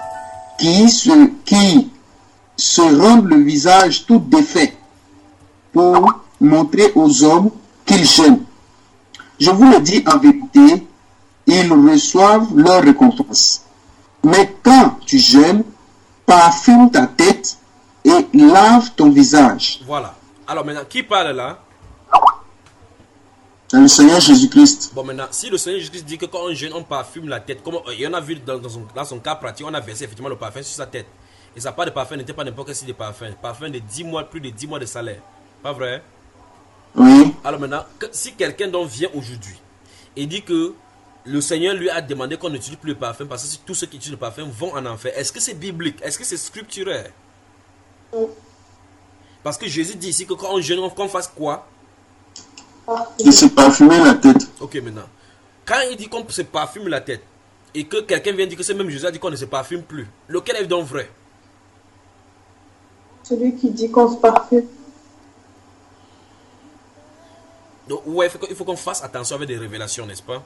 [SPEAKER 3] qui se rendent le visage tout défait pour montrer aux hommes qu'ils gênent. Je vous le dis en vérité, ils reçoivent leur récompense. Mais quand tu jeûnes, parfume ta tête et lave ton visage.
[SPEAKER 2] Voilà. Alors maintenant, qui parle là?
[SPEAKER 3] C'est le Seigneur Jésus-Christ.
[SPEAKER 2] Bon maintenant, si le Seigneur Jésus-Christ dit que quand on jeûne, on parfume la tête, comme il y en a vu dans son cas pratique, on a versé effectivement le parfum sur sa tête. Et sa part de parfum n'était pas n'importe quel style de parfum. Parfum de 10 mois, plus de 10 mois de salaire. Pas vrai?
[SPEAKER 3] Oui.
[SPEAKER 2] Alors maintenant, si quelqu'un donc vient aujourd'hui et dit que le Seigneur lui a demandé qu'on n'utilise plus le parfum parce que tous ceux qui utilisent le parfum vont en enfer, est-ce que c'est biblique? Est-ce que c'est scripturaire? Parce que Jésus dit ici que quand on jeûne, qu'on fasse quoi?
[SPEAKER 3] De se parfumer la tête.
[SPEAKER 2] Ok, maintenant. Quand il dit qu'on se parfume la tête et que quelqu'un vient dire que c'est même Jésus a dit qu'on ne se parfume plus, lequel est donc vrai?
[SPEAKER 4] Celui qui dit qu'on se parfume.
[SPEAKER 2] Donc, ouais, il faut qu'on fasse attention avec des révélations, n'est-ce pas?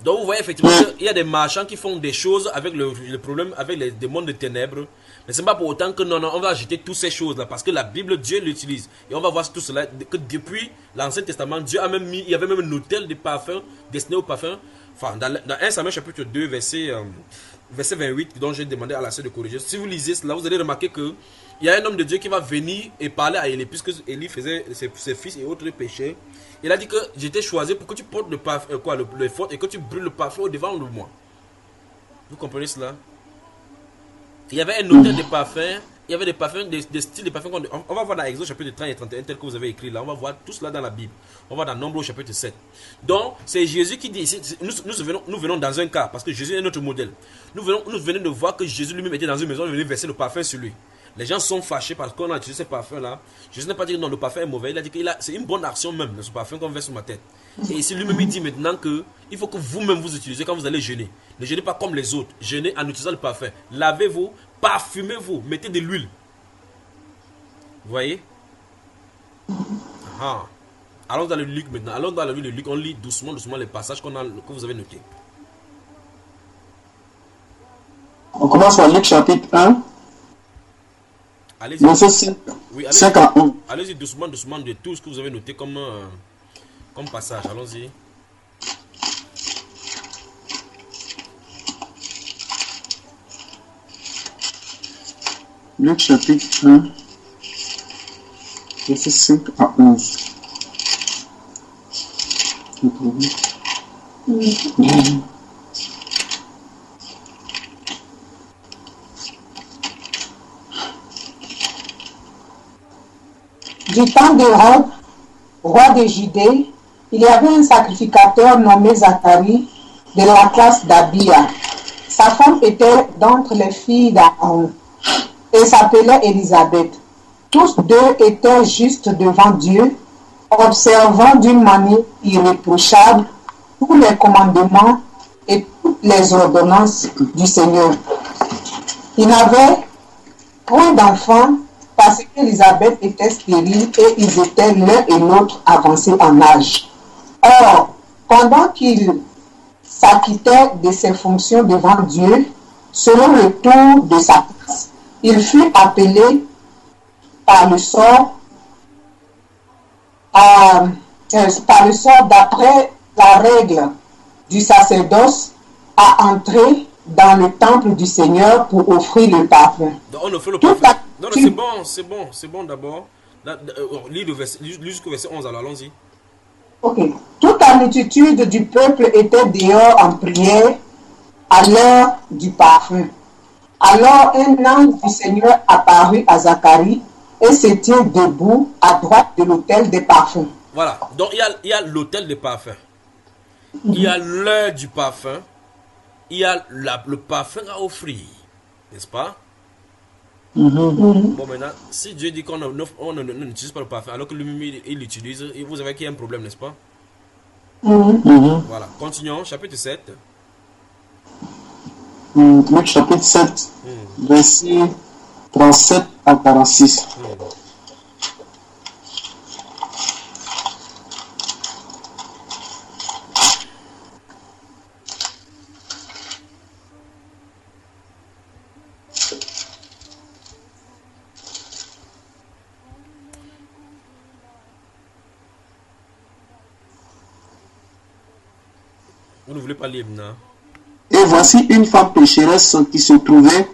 [SPEAKER 2] Donc, vous voyez effectivement qu'il y a des marchands qui font des choses avec le problème, avec les démons de ténèbres. Mais ce n'est pas pour autant que non, on va jeter toutes ces choses-là. Parce que la Bible, Dieu l'utilise. Et on va voir tout cela, que depuis l'Ancien Testament, Dieu a même mis, il y avait même un hôtel de parfums destiné au parfum. Enfin, dans 1 Samuel chapitre 2, verset 28, dont j'ai demandé à la sœur de corriger. Si vous lisez cela, vous allez remarquer que il y a un homme de Dieu qui va venir et parler à Élie, puisque Élie faisait ses fils et autres péchés. Il a dit que j'étais choisi pour que tu portes le parfum, le faute et que tu brûles le parfum au devant de moi. Vous comprenez cela? Il y avait un hôtel de parfums. Il y avait des parfums, des styles de parfums. On va voir dans Exode chapitre 30 et 31 tel que vous avez écrit là. On va voir tout cela dans la Bible. On va dans Nombre chapitre 7. Donc, c'est Jésus qui dit ici. Nous venons dans un cas, parce que Jésus est notre modèle. Nous venons de voir que Jésus lui-même était dans une maison, il venait verser le parfum sur lui. Les gens sont fâchés parce qu'on a utilisé ce parfum-là. Jésus n'a pas dit que non, le parfum est mauvais. Il a dit que c'est une bonne action même, ce parfum qu'on verse sur ma tête. Et ici, lui-même, il dit maintenant que il faut que vous-même vous utilisez quand vous allez jeûner. Ne jeûnez pas comme les autres. Jeûnez en utilisant le parfum. Lavez-vous, parfumez-vous, mettez de l'huile. Vous voyez? Ah. Allons dans le Luc maintenant. Allons dans le livre de Luc. On lit doucement, doucement les passages que vous avez notés.
[SPEAKER 3] On commence par Luc chapitre 1.
[SPEAKER 2] Allez-y.
[SPEAKER 3] Verset 5,
[SPEAKER 2] Oui,
[SPEAKER 3] 5 à 11.
[SPEAKER 2] allez-y doucement, doucement de tout ce que vous avez noté comme passage. Allons-y.
[SPEAKER 3] Luc chapitre 1. Verset 5 à 11.
[SPEAKER 4] Du temps d'Hérode, roi de Judée, il y avait un sacrificateur nommé Zacharie de la classe d'Abia. Sa femme était d'entre les filles d'Aaron et s'appelait Élisabeth. Tous deux étaient justes devant Dieu, observant d'une manière irréprochable tous les commandements et toutes les ordonnances du Seigneur. Ils n'avaient point d'enfants parce qu'Élisabeth était stérile et ils étaient l'un et l'autre avancés en âge. Or, pendant qu'il s'acquittait de ses fonctions devant Dieu, selon le tour de sa place, il fut appelé par le sort d'après la règle du sacerdoce à entrer dans le temple du Seigneur pour offrir le parfum.
[SPEAKER 2] Donc on offre le parfum. Non, c'est bon d'abord. Lis jusqu'au verset 11, alors allons-y.
[SPEAKER 4] Ok. Toute la multitude du peuple était dehors en prière à l'heure du parfum. Alors un ange du Seigneur apparut à Zacharie et se tient debout à droite de l'autel des parfums.
[SPEAKER 2] Voilà. Donc il y a l'autel des parfums. Il y a l'heure du parfum. Il y a le parfum à offrir. N'est-ce pas? Bon, maintenant, si Dieu dit qu'on n'utilise pas le parfum, alors que lui-même il l'utilise, vous avez qu'il y a un problème, n'est-ce pas? Voilà. Continuons, chapitre 7.
[SPEAKER 3] Luc chapitre 7, verset 37 à 46.
[SPEAKER 2] Vous ne voulez pas lire maintenant?
[SPEAKER 3] Et voici une femme pécheresse qui se trouvait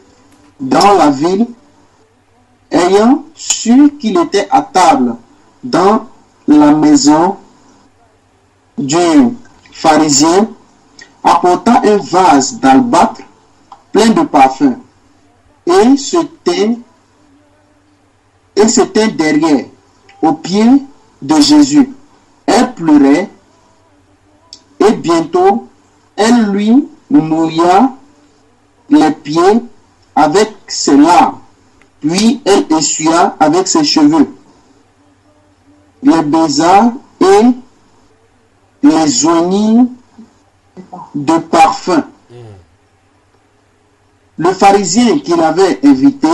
[SPEAKER 3] dans la ville, ayant su qu'il était à table dans la maison du pharisien, apportant un vase d'albâtre plein de parfums, et se tint derrière, aux pieds de Jésus. Elle pleurait, et bientôt elle lui mouilla les pieds avec ses larmes, puis elle essuya avec ses cheveux les baisa et les oignit de parfum. Le pharisien qui l'avait invité,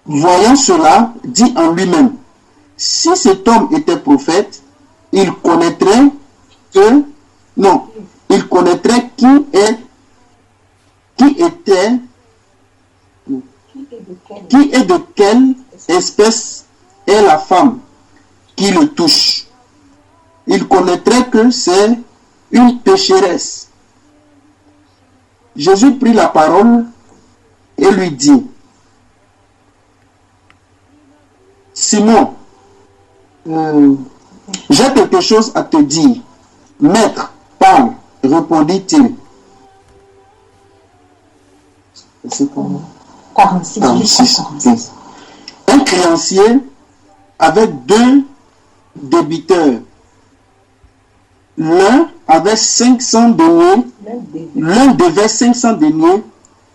[SPEAKER 3] voyant cela, dit en lui-même: si cet homme était prophète, il connaîtrait qui est de quelle espèce est la femme qui le touche. Il connaîtrait que c'est une pécheresse. Jésus prit la parole et lui dit: Simon, j'ai quelque chose à te dire. Maître, parle, répondit-il. C'est comment? 46. Un créancier avec deux débiteurs. L'un avait 500 deniers, l'un devait 500 deniers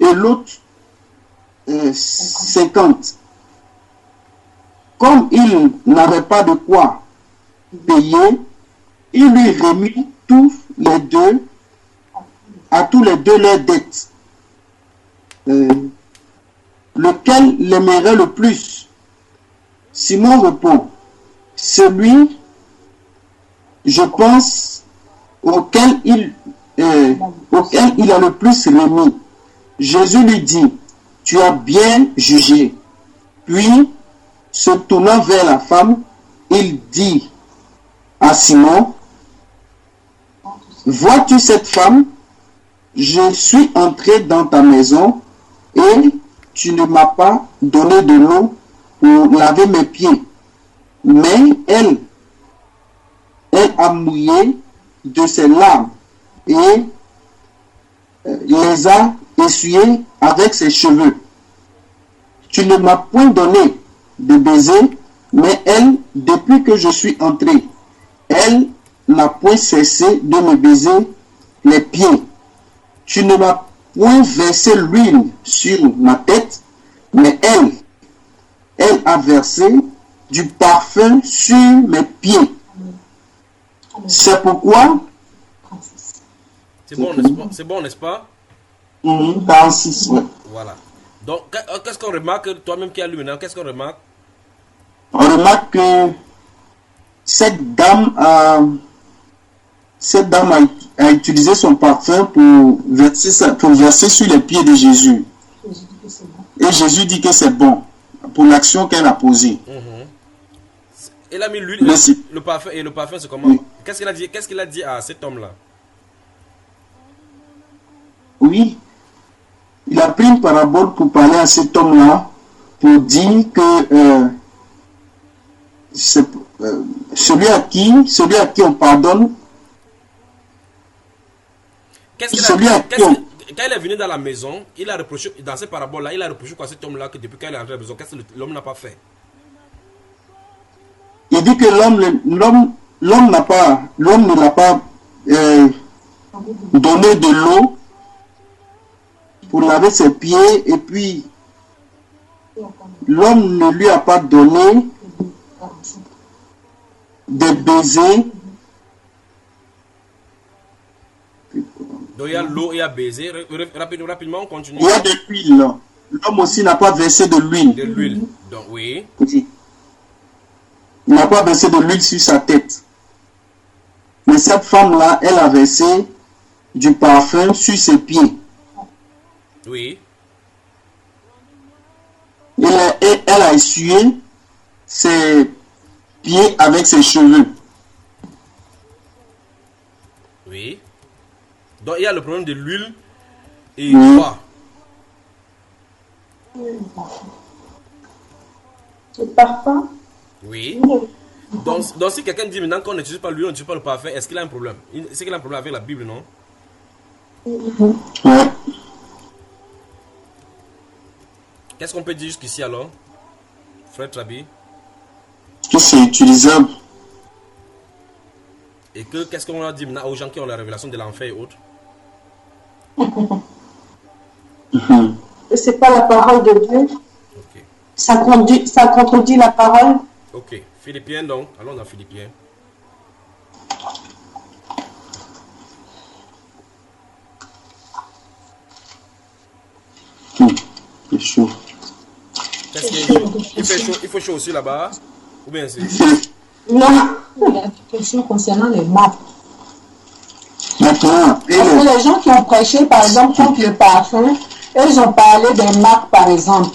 [SPEAKER 3] et l'autre 50. Comme il n'avait pas de quoi payer, il lui remit à tous les deux leurs dettes. Lequel l'aimerait le plus? Simon répond, celui, je pense, auquel il a le plus remis. Jésus lui dit, tu as bien jugé. Puis, se tournant vers la femme, il dit à Simon, vois-tu cette femme? Je suis entré dans ta maison et tu ne m'as pas donné de l'eau pour laver mes pieds. Mais elle a mouillé de ses larmes et les a essuyées avec ses cheveux. Tu ne m'as point donné de baiser, mais elle, depuis que je suis entré, elle n'a point cessé de me baiser les pieds. Tu ne m'as point versé l'huile sur ma tête, mais elle a versé du parfum sur mes pieds. C'est pourquoi...
[SPEAKER 2] C'est bon, n'est-ce pas?
[SPEAKER 3] 46, ouais.
[SPEAKER 2] Voilà. Donc, qu'est-ce qu'on remarque, toi-même qui as lu maintenant, qu'est-ce qu'on remarque?
[SPEAKER 3] On remarque que cette dame a utilisé son parfum pour verser sur les pieds de Jésus. Et Jésus dit que c'est bon pour l'action qu'elle a posée.
[SPEAKER 2] Elle a mis l'huile, le parfum, et le parfum c'est comment? Oui. Qu'est-ce qu'il a dit à cet homme-là?
[SPEAKER 3] Oui, il a pris une parabole pour parler à cet homme-là, pour dire que celui à qui on pardonne,
[SPEAKER 2] quand il est venu dans la maison, il a reproché, dans cette parabole-là, il a reproché à cet homme-là que depuis qu'il est entré à la maison, qu'est-ce que l'homme n'a pas fait?
[SPEAKER 3] Il dit que l'homme ne l'a pas donné de l'eau pour laver ses pieds, et puis l'homme ne lui a pas donné de baiser.
[SPEAKER 2] Donc il y a l'eau, il y a baiser. Rapidement, on continue.
[SPEAKER 3] Il y a de l'huile. L'homme aussi n'a pas versé de l'huile.
[SPEAKER 2] De l'huile, donc oui.
[SPEAKER 3] Il n'a pas versé de l'huile sur sa tête. Mais cette femme-là, elle a versé du parfum sur ses pieds.
[SPEAKER 2] Oui.
[SPEAKER 3] Et elle a essuyé ses pieds avec ses cheveux.
[SPEAKER 2] Oui. Donc il y a le problème de l'huile et quoi?
[SPEAKER 4] Le parfum.
[SPEAKER 2] Oui. Donc si quelqu'un dit maintenant qu'on n'utilise pas l'huile, on n'utilise pas le parfum, est-ce qu'il a un problème? C'est qu'il a un problème avec la Bible, non?
[SPEAKER 3] Ouais.
[SPEAKER 2] Qu'est-ce qu'on peut dire jusqu'ici alors, frère Trabi?
[SPEAKER 3] Que c'est utilisable.
[SPEAKER 2] Et qu'est-ce qu'on a dit maintenant aux gens qui ont la révélation de l'enfer et autres?
[SPEAKER 4] C'est pas la parole de Dieu.
[SPEAKER 2] Okay.
[SPEAKER 4] Ça contredit la parole.
[SPEAKER 2] Ok. Philippiens donc. Allons dans Philippiens.
[SPEAKER 3] C'est chaud.
[SPEAKER 2] Il fait chaud aussi là-bas? Ou bien c'est...
[SPEAKER 4] Non. Il y a une question concernant les marques.
[SPEAKER 3] Maintenant,
[SPEAKER 4] parce que les gens qui ont prêché, par exemple, contre le parfum, ils ont parlé des marques, par exemple,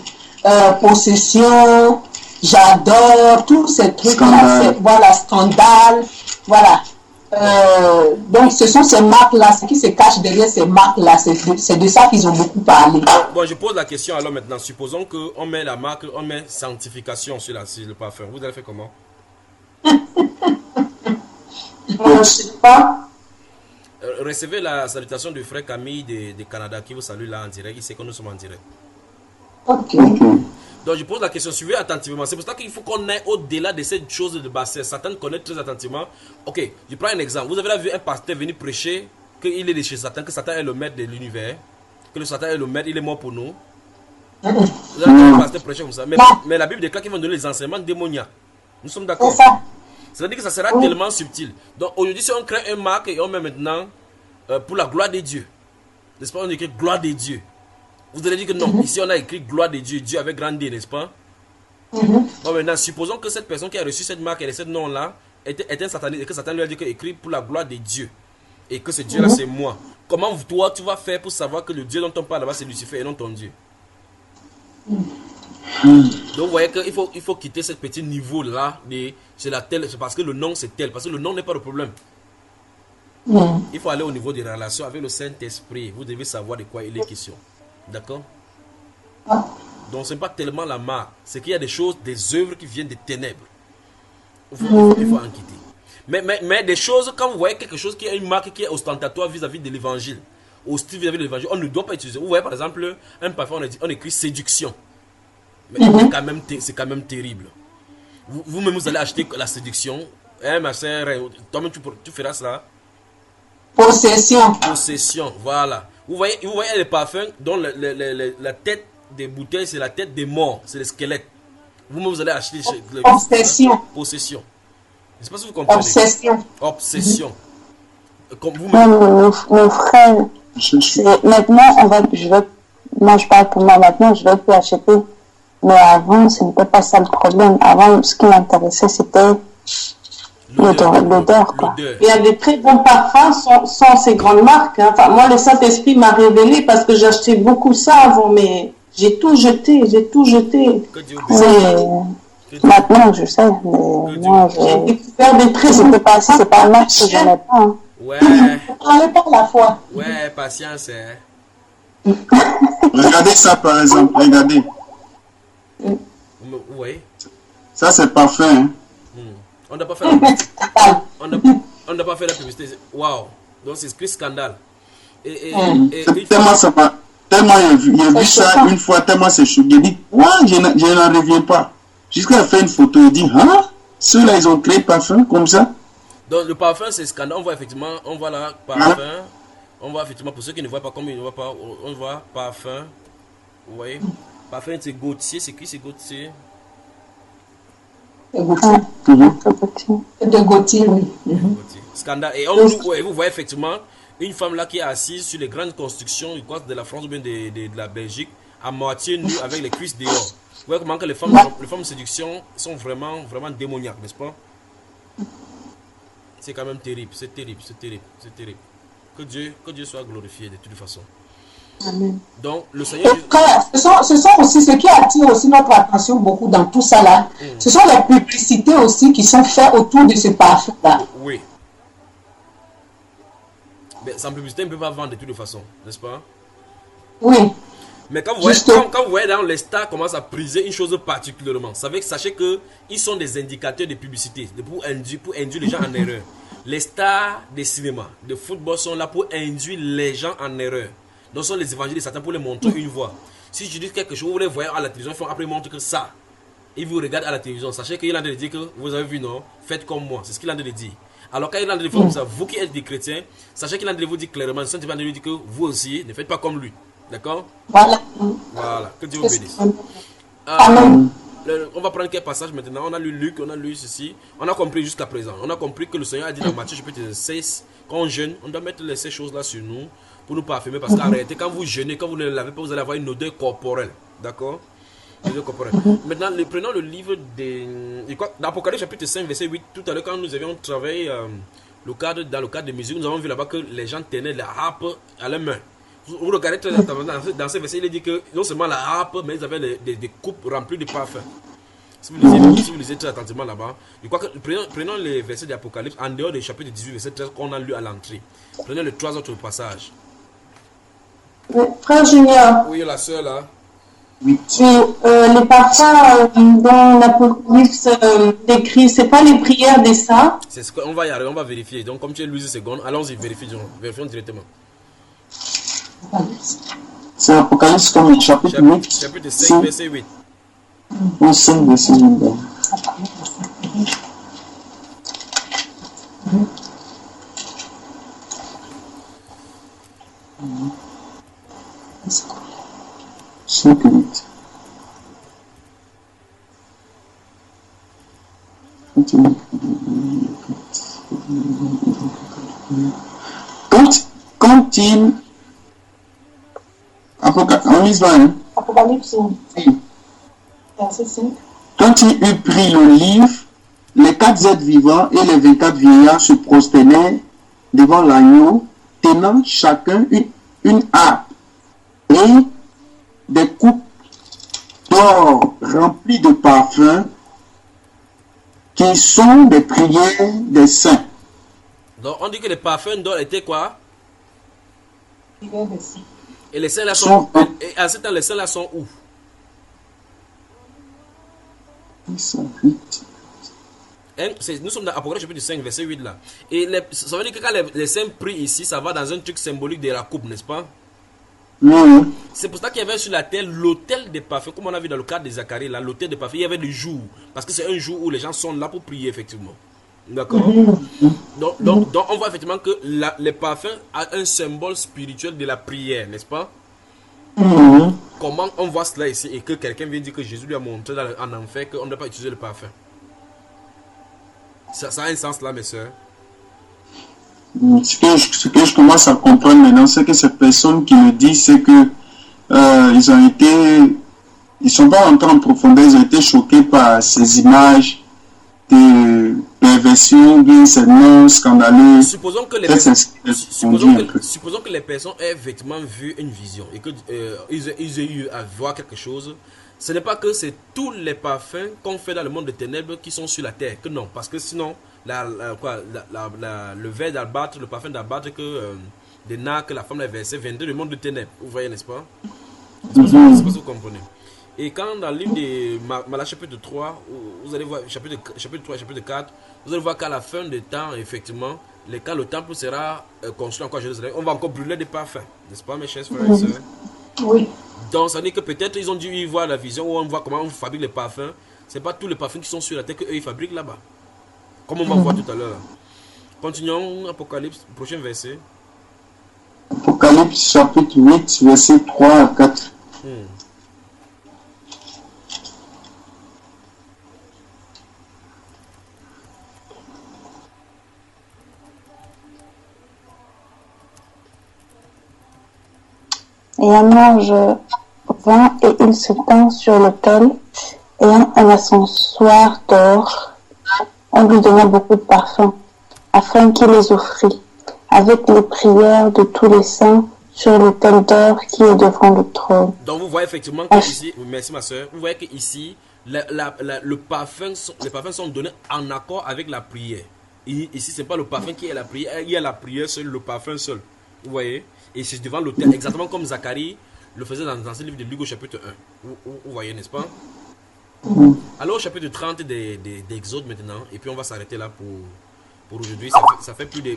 [SPEAKER 4] possession, j'adore, tous ces trucs-là, voilà, scandale, voilà. Donc, ce sont ces marques-là, ce qui se cache derrière ces marques-là, c'est de ça qu'ils ont beaucoup parlé.
[SPEAKER 2] Bon, je pose la question alors maintenant. Supposons qu'on met la marque, on met sanctification sur le parfum. Vous allez faire comment?
[SPEAKER 4] Je ne sais pas.
[SPEAKER 2] Recevez la salutation du frère Camille de Canada qui vous salue là en direct. Il sait que nous sommes en direct.
[SPEAKER 4] Ok.
[SPEAKER 2] Donc je pose la question, suivez attentivement. C'est pour ça qu'il faut qu'on aille au-delà de cette chose de bassesse. Satan connaît très attentivement. Ok, je prends un exemple. Vous avez vu un pasteur venir prêcher qu'il est de chez Satan, que Satan est le maître de l'univers, que le Satan est le maître, il est mort pour nous. Vous allez entendre le pasteur prêcher comme ça. Mais la Bible déclare qu'ils vont donner les enseignements démoniaques. Nous sommes d'accord.
[SPEAKER 4] C'est ça.
[SPEAKER 2] C'est-à-dire que ça sera tellement subtil. Donc aujourd'hui, si on crée un marque et on met maintenant pour la gloire de Dieu, n'est-ce pas, on écrit gloire de Dieu. Vous allez dire que non, ici on a écrit gloire de Dieu, Dieu avec grand D, n'est-ce pas? Bon, maintenant, supposons que cette personne qui a reçu cette marque et ce nom-là est un sataniste et que Satan lui a dit que écrit pour la gloire de Dieu et que ce Dieu-là c'est moi. Comment toi tu vas faire pour savoir que le Dieu dont on parle là-bas c'est Lucifer et non ton Dieu? Donc vous voyez qu'il faut quitter ce petit niveau-là de c'est parce que le nom c'est tel, parce que le nom n'est pas le problème. Il faut aller au niveau des relations avec le Saint-Esprit. Vous devez savoir de quoi il est question. D'accord? Donc ce n'est pas tellement la marque, c'est qu'il y a des choses, des œuvres qui viennent des ténèbres. Il faut en quitter. Mais des choses, quand vous voyez quelque chose qui est une marque qui est ostentatoire vis-à-vis de l'évangile, hostile vis-à-vis de l'évangile, on ne doit pas utiliser. Vous voyez par exemple, un parfum, on écrit séduction. Mais c'est quand même terrible. Vous-même, vous allez acheter la séduction. Ma soeur, toi-même, tu feras cela. Possession, voilà. Vous voyez les parfums dont la tête des bouteilles, c'est la tête des morts, c'est le squelette. Vous-même, vous allez acheter. Possession. Je ne sais pas si vous comprenez. Obsession. Comme vous-même.
[SPEAKER 5] Non, mon frère, maintenant, moi je parle pour moi maintenant, je vais plus acheter. Mais avant, ce n'était pas ça le problème. Avant, ce qui m'intéressait, c'était l'odeur, quoi.
[SPEAKER 6] Il y a des très bons parfums sans ces grandes marques. Hein. Enfin, moi, le Saint-Esprit m'a révélé parce que j'achetais beaucoup ça avant, mais j'ai tout jeté.
[SPEAKER 5] Maintenant, je sais, mais moi,
[SPEAKER 6] j'ai découvert des très bons
[SPEAKER 5] parfums. C'est pas un marque que j'en ai pas. Hein.
[SPEAKER 2] Ouais.
[SPEAKER 4] Parlez pas la foi.
[SPEAKER 2] Ouais, patience, hein.
[SPEAKER 3] Regardez ça, par exemple, regardez.
[SPEAKER 2] Oui.
[SPEAKER 3] Ça, c'est parfait, hein.
[SPEAKER 2] On n'a pas fait la publicité. On n'a pas fait la publicité. Waouh. Donc c'est écrit scandale.
[SPEAKER 3] Tellement j'ai vu ça une fois, tellement c'est choqué. J'ai dit, je n'en reviens pas. Jusqu'à faire une photo, il dit, ceux-là, ils ont créé le parfum comme ça.
[SPEAKER 2] Donc le parfum, c'est scandale. On voit effectivement, là, parfum. On voit effectivement, pour ceux qui ne voient pas, comme ils ne voient pas, on voit parfum. Vous voyez? Parfum, c'est Gauthier. C'est qui, c'est Gauthier?
[SPEAKER 4] De Gauthier, oui.
[SPEAKER 2] Scandale. Et vous voyez effectivement une femme là qui est assise sur les grandes constructions de la France ou bien de la Belgique, à moitié nue avec les cuisses dehors. Vous voyez comment que les femmes de séduction sont vraiment démoniaques, n'est-ce pas? C'est quand même terrible, c'est terrible. Que Dieu soit glorifié de toute façon.
[SPEAKER 4] Amen.
[SPEAKER 2] Donc, le Seigneur...
[SPEAKER 4] Ce sont aussi ce qui attire aussi notre attention beaucoup dans tout ça là. Ce sont les publicités aussi qui sont faites autour de ce parfum là.
[SPEAKER 2] Oui. Mais sans publicité, on ne peut pas vendre de toute façon, n'est-ce pas?
[SPEAKER 4] Oui.
[SPEAKER 2] Mais quand vous voyez dans les stars commencent à priser une chose particulièrement, sachez qu'ils sont des indicateurs de publicité pour induire les gens en erreur. Les stars des cinémas, de football sont là pour induire les gens en erreur. Donc ce sont les évangiles de Satan pour les montrer une voie. Si je dis quelque chose, vous les voyez à la télévision, après ils montrent que ça. Ils vous regardent à la télévision. Sachez qu'il est en train de dire que vous avez vu, non? Faites comme moi. C'est ce qu'il est en train de dire. Alors quand il est en train de faire comme ça, vous qui êtes des chrétiens, sachez qu'il est en train de vous dire clairement, le Saint-Esprit est en train de dire que vous aussi, ne faites pas comme lui. D'accord?
[SPEAKER 4] Voilà.
[SPEAKER 2] Que Dieu vous bénisse. On va prendre quelques passages maintenant. On a lu Luc, on a lu ceci. On a compris jusqu'à présent. On a compris que le Seigneur a dit dans Matthieu chapitre 16, quand on jeûne, on doit mettre ces choses-là sur nous pour nous parfumer. Parce qu'en réalité, quand vous jeûnez, quand vous ne lavez pas, vous allez avoir une odeur corporelle. D'accord? Maintenant, prenons le livre d'Apocalypse chapitre 5, verset 8. Tout à l'heure, quand nous avions travaillé dans le cadre de musique, nous avons vu là-bas que les gens tenaient la harpe à la main. Vous regardez dans ce verset, il est dit que non seulement la harpe, mais ils avaient des coupes remplies de parfums. Si vous lisez très attentivement là-bas, je crois que prenons les versets d'Apocalypse en dehors du chapitre 18, verset 13 qu'on a lu à l'entrée. Prenez les 3 autres passages.
[SPEAKER 6] Frère Junior.
[SPEAKER 2] Oui, la soeur là.
[SPEAKER 6] Oui, les parfums dans l'Apocalypse décrit, c'est pas les prières des saints.
[SPEAKER 2] C'est ce qu'on va y arriver, on va vérifier. Donc comme tu es 12 secondes, allons-y, vérifions directement.
[SPEAKER 3] C'est Apocalypse comme chapitre 8.
[SPEAKER 2] Chapitre 5, verset 8.
[SPEAKER 3] 5, verset 8. Quand il... On y va, hein?
[SPEAKER 4] Apocalypse
[SPEAKER 3] Oui.
[SPEAKER 4] verset 5.
[SPEAKER 3] Quand il eut pris le livre, les 4 êtres vivants et les 24 vieillards se prosternaient devant l'agneau, tenant chacun une harpe et des coupes d'or remplies de parfums qui sont des prières des saints.
[SPEAKER 2] Donc on dit que les parfums d'or étaient quoi?
[SPEAKER 4] Prière des saints.
[SPEAKER 2] Et les saints là sont... Et à ce temps, les saints là sont où?
[SPEAKER 3] Ils sont 8.
[SPEAKER 2] Nous sommes dans Apocalypse chapitre 5, verset 8 là. Et ça veut dire que quand les saints prient ici, ça va dans un truc symbolique de la coupe, n'est-ce pas?
[SPEAKER 3] Oui.
[SPEAKER 2] C'est pour ça qu'il y avait sur la terre l'autel des parfums, comme on a vu dans le cadre de Zacharie, là, l'autel des parfums, il y avait le jour. Parce que c'est un jour où les gens sont là pour prier, effectivement. D'accord? Donc, on voit effectivement que les parfums ont un symbole spirituel de la prière, n'est-ce pas? Comment on voit cela ici et que quelqu'un vient dire que Jésus lui a montré en enfer qu'on ne doit pas utiliser le parfum? Ça a un sens là, mes soeurs.
[SPEAKER 3] Ce que je commence à comprendre maintenant, c'est que ces personnes qui le disent, c'est que ils sont pas rentrés en profondeur, ils ont été choqués par ces images de perversion, bien ces noms scandaleux.
[SPEAKER 2] Supposons que les personnes aient effectivement vu une vision et qu'ils aient eu à voir quelque chose. Ce n'est pas que c'est tous les parfums qu'on fait dans le monde des ténèbres qui sont sur la terre. Que non, parce que sinon, le verre d'albâtre, le parfum d'albâtre des nains que la femme a versé viendrait du monde des ténèbres. Vous voyez, n'est-ce pas? C'est pas si vous comprenez. Et quand dans le livre de Malachie chapitre 3, vous allez voir, chapitre 3 chapitre 4, vous allez voir qu'à la fin du temps, effectivement, quand le temple sera construit encore à Jérusalem, on va encore brûler des parfums. N'est-ce pas, mes chers frères et sœurs?
[SPEAKER 4] Oui.
[SPEAKER 2] Donc, ça veut dire que peut-être ils ont dû y voir la vision où on voit comment on fabrique les parfums. Ce n'est pas tous les parfums qui sont sur la terre qu'eux ils fabriquent là-bas. Comme on va voir tout à l'heure. Continuons, Apocalypse, prochain verset.
[SPEAKER 3] Apocalypse chapitre 8, verset 3 à 4.
[SPEAKER 5] Et un ange vint et il se tint sur l'autel, ayant un ascensoir d'or. On lui donna beaucoup de parfums, afin qu'il les offrît, avec les prières de tous les saints sur l'autel d'or qui est devant le trône.
[SPEAKER 2] Donc vous voyez effectivement que ici, merci ma soeur, vous voyez que ici, les parfums sont donnés en accord avec la prière. Ici, ce n'est pas le parfum qui est la prière, il y a la prière seule, le parfum seul. Vous voyez? Et c'est devant l'autel, exactement comme Zacharie le faisait dans ce livre de Luc au chapitre 1. Vous voyez, n'est-ce pas? Alors au chapitre 30 d'Exode maintenant, et puis on va s'arrêter là pour aujourd'hui. Ça fait plus de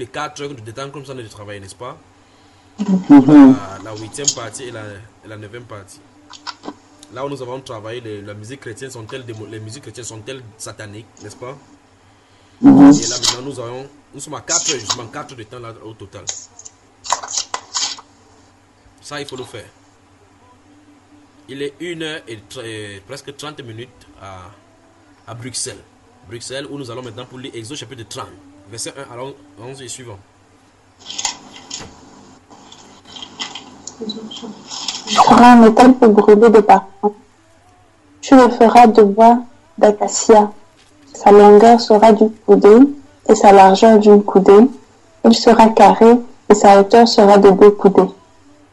[SPEAKER 2] 4 heures de temps comme ça de travail, n'est-ce pas? La 8e partie et la 9e partie. Là où nous avons travaillé, les musiques chrétiennes sont-elles sataniques, n'est-ce pas? Et là maintenant nous sommes à 4 heures, justement 4 heures de temps là, au total. Ça, il faut le faire. Il est 1h et presque 30 minutes à Bruxelles. Bruxelles, où nous allons maintenant pour lire Exode chapitre 30, verset 1 à 11 et suivant.
[SPEAKER 5] Tu feras un autel pour brûler des parfums. Tu le feras de bois d'acacia. Sa longueur sera d'une coudée et sa largeur d'une coudée. Il sera carré et sa hauteur sera de 2 coudées.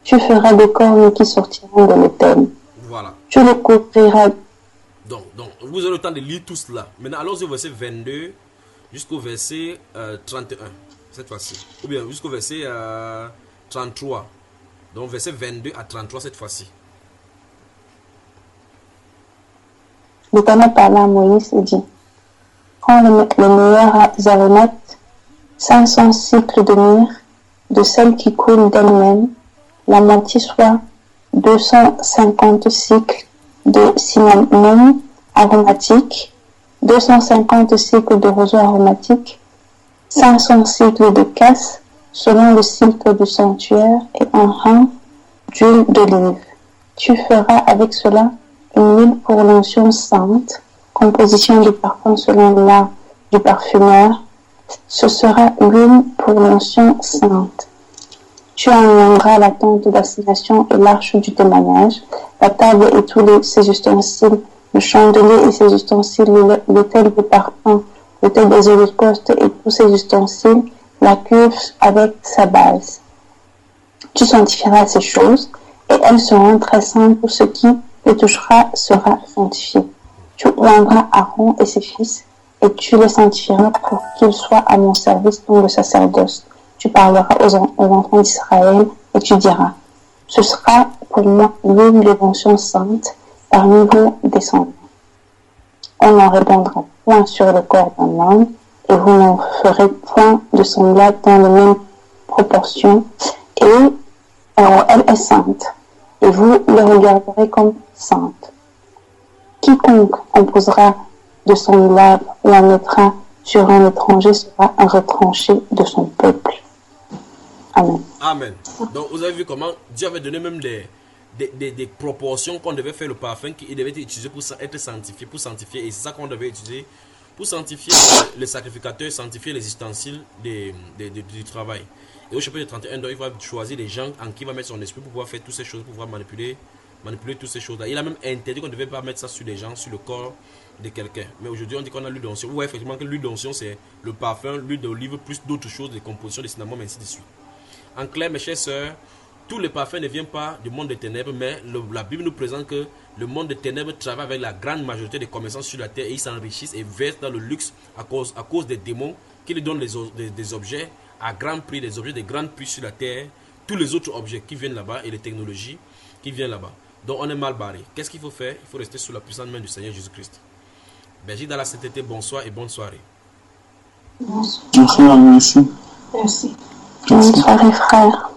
[SPEAKER 5] Tu feras des cornes qui sortiront de l'autel.
[SPEAKER 2] Voilà.
[SPEAKER 5] Tu le couvriras.
[SPEAKER 2] Donc, vous aurez le temps de lire tout cela. Maintenant, allons au verset 22 jusqu'au verset 31, cette fois-ci. Ou bien jusqu'au verset 33. Donc, verset 22 à 33 cette fois-ci.
[SPEAKER 5] L'Éternel parla à Moïse et dit: prends les meilleures aromates, 500 cycles de myrrhe, de celles qui coulent d'elles-mêmes, la moitié soit 250 cycles de cinnamome aromatique, 250 cycles de roseau aromatique, 500 cycles de casse selon le cycle du sanctuaire et un rein d'huile d'olive. Tu feras avec cela une huile pour l'onction sainte composition du parfum selon l'art du parfumeur, ce sera l'huile pour l'onction sainte. Tu emmèneras la tente d'assignation et l'arche du témoignage, la table et tous ses ustensiles, le chandelier et ses ustensiles, l'autel de parfum, l'autel des holocaustes et tous ses ustensiles, la cuve avec sa base. Tu sanctifieras ces choses, et elles seront très saintes. Tout ce qui les touchera sera sanctifié. Tu oindras Aaron et ses fils, et tu les sanctifieras pour qu'ils soient à mon service dans le sacerdoce. Tu parleras aux enfants d'Israël, et tu diras, ce sera pour moi l'huile de l'onction sainte parmi vos descendants. On n'en répandra point sur le corps d'un homme, et vous n'en ferez point de semblable dans les mêmes proportions, et elle est sainte, et vous le regarderez comme sainte. Quiconque en posera de semblable ou en mettra sur un étranger sera un retranché de son peuple. Amen.
[SPEAKER 2] Amen. Donc vous avez vu comment Dieu avait donné même des proportions qu'on devait faire le parfum qui devait être utilisé pour être sanctifié, pour sanctifier, et c'est ça qu'on devait utiliser pour sanctifier les sacrificateurs, sanctifier les ustensiles du travail. Et au chapitre 31, donc, il va choisir les gens en qui il va mettre son esprit pour pouvoir faire toutes ces choses, pour pouvoir manipuler toutes ces choses-là. Il a même interdit qu'on ne devait pas mettre ça sur les gens, sur le corps de quelqu'un. Mais aujourd'hui, on dit qu'on a l'huile d'onction. Oui, effectivement, que l'huile d'onction, c'est le parfum, l'huile d'olive, plus d'autres choses, des compositions, des cinnamons, ainsi de suite. En clair, mes chers sœurs, tous les parfums ne viennent pas du monde des ténèbres, mais la Bible nous présente que le monde des ténèbres travaille avec la grande majorité des commerçants sur la terre et ils s'enrichissent et versent dans le luxe à cause des démons qui lui donnent des objets à grand prix, des objets de grande prix sur la terre, tous les autres objets qui viennent là-bas et les technologies qui viennent là-bas. Donc on est mal barré. Qu'est-ce qu'il faut faire? Il faut rester sous la puissante main du Seigneur Jésus-Christ. Berger dans la sainteté, bonsoir et bonne soirée.
[SPEAKER 3] Bonsoir, merci.
[SPEAKER 6] Merci.
[SPEAKER 5] Bonne soirée, frère.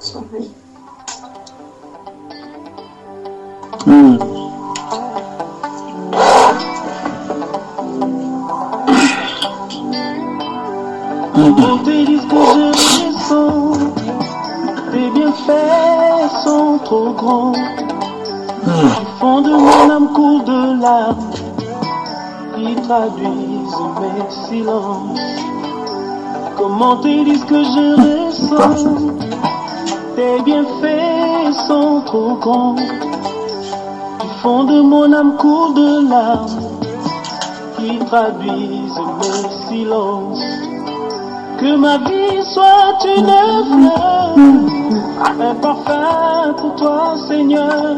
[SPEAKER 1] Quand tes disent que je ressens, tes bienfaits sont trop grands. Du fond de mon âme coule de larmes qui traduisent mes silences. Comment tes disent que je ressens, tes bienfaits sont trop grands. Du fond de mon âme coule de larmes qui traduisent mes silences. Que ma vie soit une fleur, un parfum pour toi, Seigneur.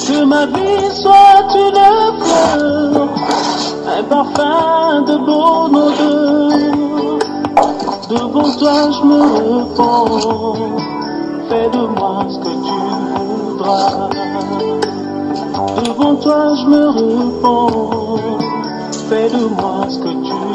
[SPEAKER 1] Que ma vie soit une fleur, un parfum de bon odeur. Devant toi je me repens, fais de moi ce que tu voudras. Devant toi je me repens, fais de moi ce que tu voudras.